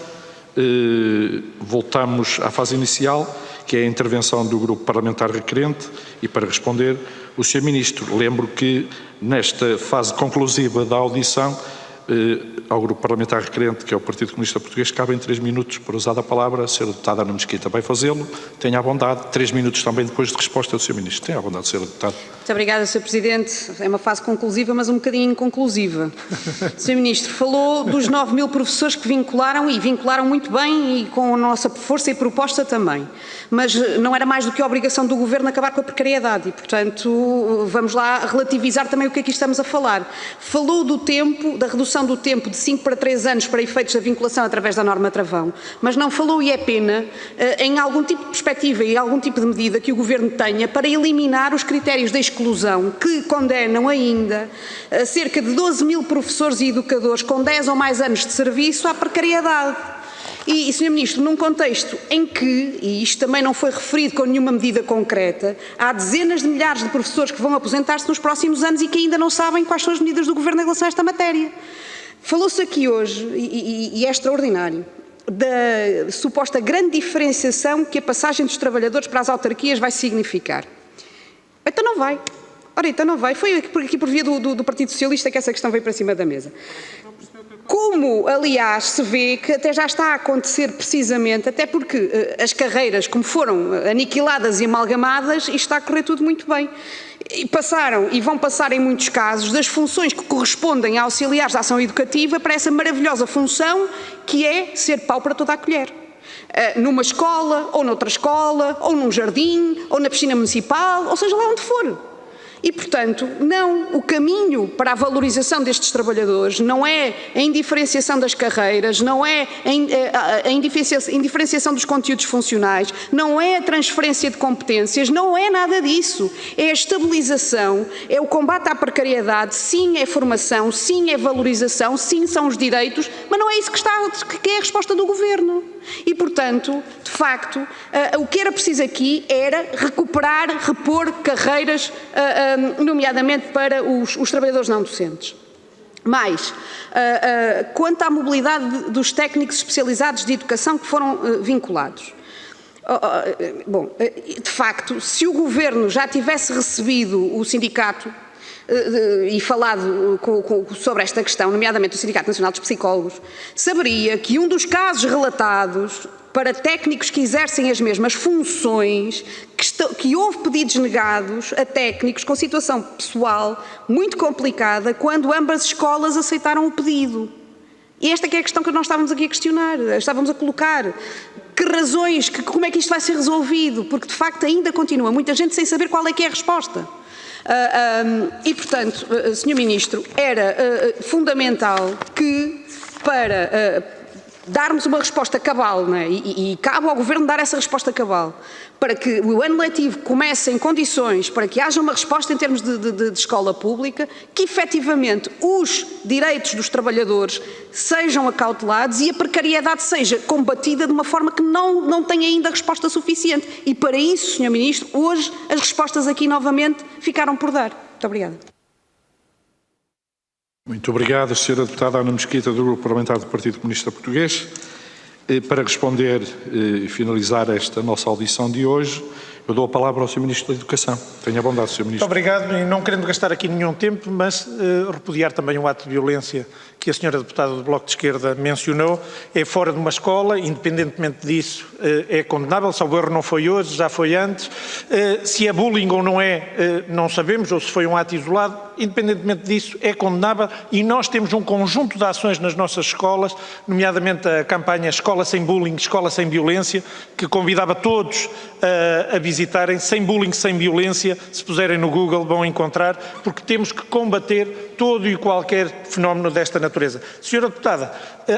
voltamos à fase inicial, que é a intervenção do Grupo Parlamentar Requerente, e para responder o Sr. Ministro. Lembro que nesta fase conclusiva da audição, ao Grupo Parlamentar Requerente, que é o Partido Comunista Português, cabem 3 minutos para usar a palavra. A Sra. Deputada Ana Mesquita vai fazê-lo. Tenha à bondade. 3 minutos também depois de resposta do Sr. Ministro. Tenha à bondade, Sra. Deputada. Muito obrigada, Sr. Presidente. É uma fase conclusiva, mas um bocadinho inconclusiva. Sr. Ministro, falou dos 9.000 professores que vincularam, e vincularam muito bem e com a nossa força e proposta também. Mas não era mais do que a obrigação do Governo acabar com a precariedade e, portanto, vamos lá relativizar também o que aqui estamos a falar. Falou do tempo, da redução do tempo de 5 para 3 anos para efeitos da vinculação através da norma travão, mas não falou, e é pena, em algum tipo de perspectiva e algum tipo de medida que o Governo tenha para eliminar os critérios de exclusão que condenam ainda cerca de 12.000 professores e educadores com 10 ou mais anos de serviço à precariedade. E, Sr. Ministro, num contexto em que, e isto também não foi referido com nenhuma medida concreta, há dezenas de milhares de professores que vão aposentar-se nos próximos anos e que ainda não sabem quais são as medidas do Governo em relação a esta matéria. Falou-se aqui hoje, e é extraordinário, da suposta grande diferenciação que a passagem dos trabalhadores para as autarquias vai significar. Então não vai. Ora, então não vai. Foi aqui por via do Partido Socialista que essa questão veio para cima da mesa. Como, aliás, se vê que até já está a acontecer precisamente, até porque as carreiras, como foram aniquiladas e amalgamadas, isto está a correr tudo muito bem. E passaram, e vão passar em muitos casos, das funções que correspondem a auxiliares de ação educativa para essa maravilhosa função que é ser pau para toda a colher. Numa escola, ou noutra escola, ou num jardim, ou na piscina municipal, ou seja lá onde for. E, portanto, não, o caminho para a valorização destes trabalhadores não é a indiferenciação das carreiras, não é a indiferenciação dos conteúdos funcionais, não é a transferência de competências, não é nada disso. É a estabilização, é o combate à precariedade, sim é formação, sim é valorização, sim são os direitos, mas não é isso que é a resposta do Governo. E, portanto, de facto, o que era preciso aqui era recuperar, repor carreiras, nomeadamente para os trabalhadores não docentes. Mais, quanto à mobilidade dos técnicos especializados de educação que foram vinculados. Bom, de facto, se o Governo já tivesse recebido o sindicato e falado sobre esta questão, nomeadamente o Sindicato Nacional dos Psicólogos, saberia que um dos casos relatados para técnicos que exercem as mesmas funções, que houve pedidos negados a técnicos com situação pessoal muito complicada quando ambas escolas aceitaram o pedido. E esta que é a questão que nós estávamos aqui a questionar, estávamos a colocar. Que razões, como é que isto vai ser resolvido? Porque, de facto, ainda continua muita gente sem saber qual é que é a resposta. E, portanto, Sr. Ministro, era fundamental que, para darmos uma resposta cabal, não é? E cabe ao Governo dar essa resposta cabal, para que o ano letivo comece em condições, para que haja uma resposta em termos de escola pública, que efetivamente os direitos dos trabalhadores sejam acautelados e a precariedade seja combatida de uma forma que não tem ainda resposta suficiente. E para isso, Sr. Ministro, hoje as respostas aqui novamente ficaram por dar. Muito obrigada. Muito obrigado, Sra. Deputada Ana Mesquita, do Grupo Parlamentar do Partido Comunista Português. Para responder e finalizar esta nossa audição de hoje, eu dou a palavra ao Sr. Ministro da Educação. Tenha a bondade, Sr. Ministro. Muito obrigado, e não querendo gastar aqui nenhum tempo, mas repudiar também um ato de violência que a Sra. Deputada do Bloco de Esquerda mencionou. É fora de uma escola, independentemente disso, é condenável. Salvo erro, não foi hoje, já foi antes. Se é bullying ou não é, não sabemos, ou se foi um ato isolado. Independentemente disso, é condenável, e nós temos um conjunto de ações nas nossas escolas, nomeadamente a campanha Escola Sem Bullying, Escola Sem Violência, que convidava todos a visitarem. Sem Bullying, Sem Violência, se puserem no Google vão encontrar, porque temos que combater todo e qualquer fenómeno desta natureza. Senhora Deputada,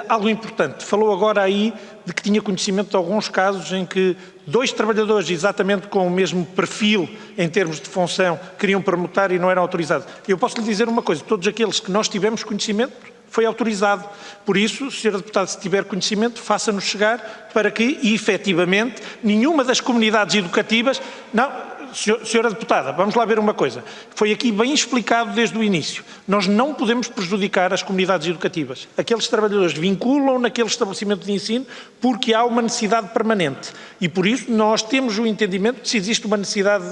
algo importante, falou agora aí de que tinha conhecimento de alguns casos em que 2 trabalhadores exatamente com o mesmo perfil em termos de função queriam permutar e não eram autorizados. Eu posso lhe dizer uma coisa, todos aqueles que nós tivemos conhecimento foi autorizado. Por isso, Sra. Deputada, se tiver conhecimento, faça-nos chegar para que, efetivamente, nenhuma das comunidades educativas... Senhora Deputada, vamos lá ver uma coisa. Foi aqui bem explicado desde o início. Nós não podemos prejudicar as comunidades educativas. Aqueles trabalhadores vinculam naquele estabelecimento de ensino porque há uma necessidade permanente. E por isso nós temos o entendimento que se existe uma necessidade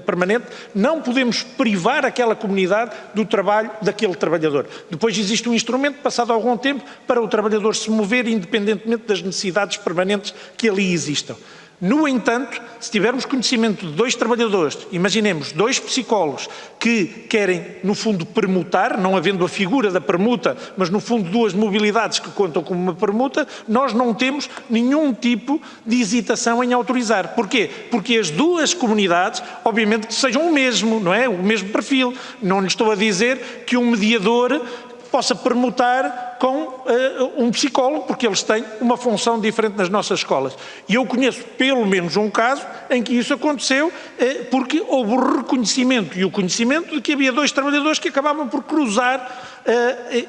permanente, não podemos privar aquela comunidade do trabalho daquele trabalhador. Depois existe um instrumento, passado algum tempo, para o trabalhador se mover independentemente das necessidades permanentes que ali existam. No entanto, se tivermos conhecimento de 2 trabalhadores, imaginemos 2 psicólogos que querem, no fundo, permutar, não havendo a figura da permuta, mas no fundo 2 mobilidades que contam como uma permuta, nós não temos nenhum tipo de hesitação em autorizar. Porquê? Porque as 2 comunidades, obviamente, que sejam o mesmo, não é? O mesmo perfil. Não lhe estou a dizer que um mediador possa permutar com um psicólogo, porque eles têm uma função diferente nas nossas escolas. E eu conheço pelo menos um caso em que isso aconteceu porque houve o reconhecimento e o conhecimento de que havia 2 trabalhadores que acabavam por cruzar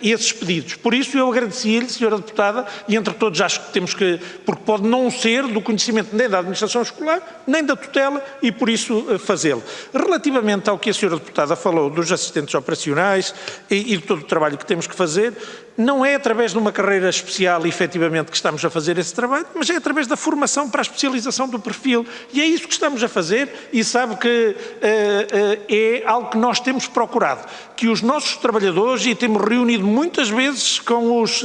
esses pedidos. Por isso eu agradecia-lhe, Sra. Deputada, e entre todos acho que temos que, porque pode não ser do conhecimento nem da administração escolar, nem da tutela, e por isso fazê-lo. Relativamente ao que a Sra. Deputada falou dos assistentes operacionais e de todo o trabalho que temos que fazer, não é através de uma carreira especial, efetivamente, que estamos a fazer esse trabalho, mas é através da formação para a especialização do perfil. E é isso que estamos a fazer, e sabe que é algo que nós temos procurado. Que os nossos trabalhadores, e temos reunido muitas vezes com os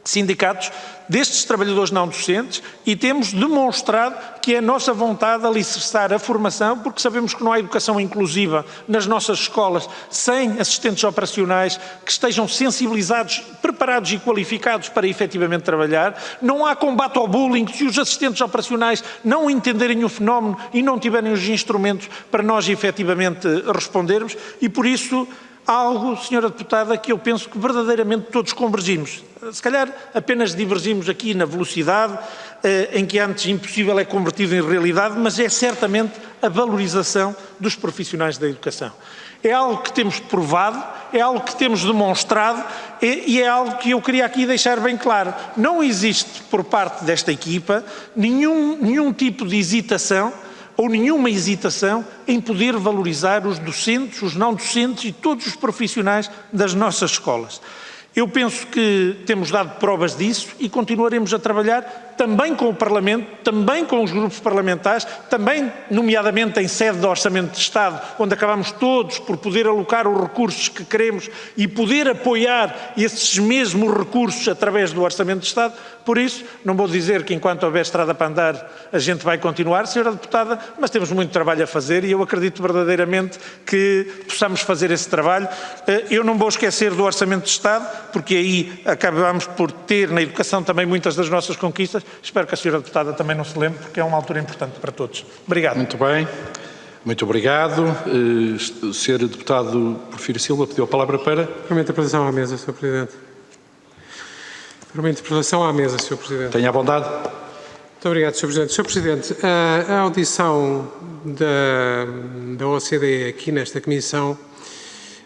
sindicatos destes trabalhadores não docentes, e temos demonstrado que é a nossa vontade alicerçar a formação, porque sabemos que não há educação inclusiva nas nossas escolas sem assistentes operacionais que estejam sensibilizados, preparados e qualificados para efetivamente trabalhar. Não há combate ao bullying se os assistentes operacionais não entenderem o fenómeno e não tiverem os instrumentos para nós efetivamente respondermos, e por isso algo, Sra. Deputada, que eu penso que verdadeiramente todos convergimos. Se calhar apenas divergimos aqui na velocidade, em que antes impossível é convertido em realidade, mas é certamente a valorização dos profissionais da educação. É algo que temos provado, é algo que temos demonstrado e é algo que eu queria aqui deixar bem claro. Não existe por parte desta equipa nenhum tipo de hesitação ou nenhuma hesitação em poder valorizar os docentes, os não docentes e todos os profissionais das nossas escolas. Eu penso que temos dado provas disso e continuaremos a trabalhar também com o Parlamento, também com os grupos parlamentares, também, nomeadamente, em sede do Orçamento de Estado, onde acabamos todos por poder alocar os recursos que queremos e poder apoiar esses mesmos recursos através do Orçamento de Estado. Por isso, não vou dizer que enquanto houver estrada para andar, a gente vai continuar, Sra. Deputada, mas temos muito trabalho a fazer e eu acredito verdadeiramente que possamos fazer esse trabalho. Eu não vou esquecer do Orçamento de Estado, porque aí acabamos por ter na educação também muitas das nossas conquistas. Espero que a Sra. Deputada também não se lembre, porque é uma altura importante para todos. Obrigado. Muito bem. Muito obrigado. O Sr. Deputado Porfírio Silva pediu a palavra para... Uma interpelação à mesa, Sr. Presidente. Uma interpelação à mesa, Sr. Presidente. Tenha a bondade. Muito obrigado, Sr. Presidente. Sr. Presidente, a audição da OCDE aqui nesta Comissão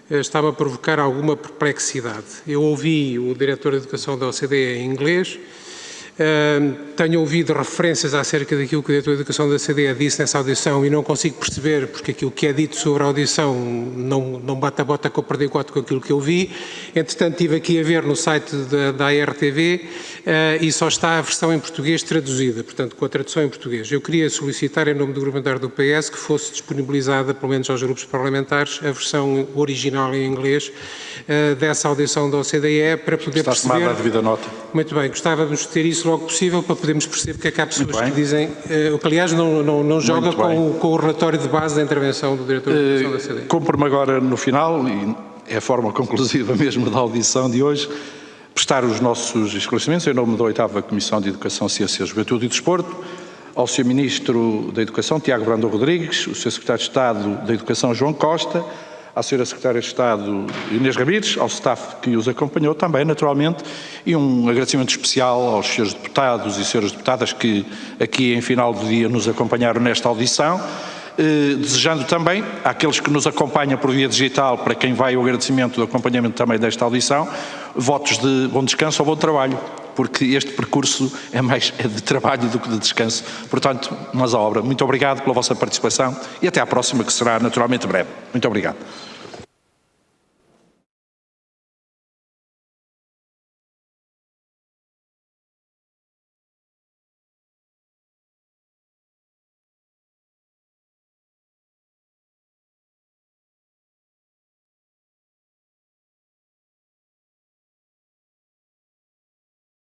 estava a provocar alguma perplexidade. Eu ouvi o Diretor de Educação da OCDE em inglês, tenho ouvido referências acerca daquilo que o Diretor de Educação da OCDE disse nessa audição e não consigo perceber porque aquilo que é dito sobre a audição não bate a bota com o perdigoto com aquilo que eu vi. Entretanto, estive aqui a ver no site da ARTV e só está a versão em português traduzida, portanto, com a tradução em português. Eu queria solicitar, em nome do Grupo Parlamentar do PS, que fosse disponibilizada, pelo menos aos grupos parlamentares, a versão original em inglês dessa audição da OCDE para poder perceber... Está tomada a devida nota. Muito bem, gostávamos de ter isso logo possível para podermos perceber porque é que há pessoas que dizem, o que aliás não joga com o relatório de base da intervenção do Diretor de Educação da OCDE. Compro-me agora no final, e é a forma conclusiva mesmo da audição de hoje, prestar os nossos esclarecimentos em nome da 8ª Comissão de Educação, Ciência, Juventude e Desporto, ao Sr. Ministro da Educação, Tiago Brandão Rodrigues, o Sr. Secretário de Estado da Educação, João Costa, à Sra. Secretária de Estado, Inês Ramires, ao staff que os acompanhou também, naturalmente, e um agradecimento especial aos Srs. Deputados e Sras. Deputadas que aqui em final do dia nos acompanharam nesta audição, desejando também àqueles que nos acompanham por via digital, para quem vai o agradecimento do acompanhamento também desta audição, votos de bom descanso ou bom trabalho, porque este percurso é mais de trabalho do que de descanso. Portanto, mas a obra. Muito obrigado pela vossa participação e até à próxima, que será naturalmente breve. Muito obrigado.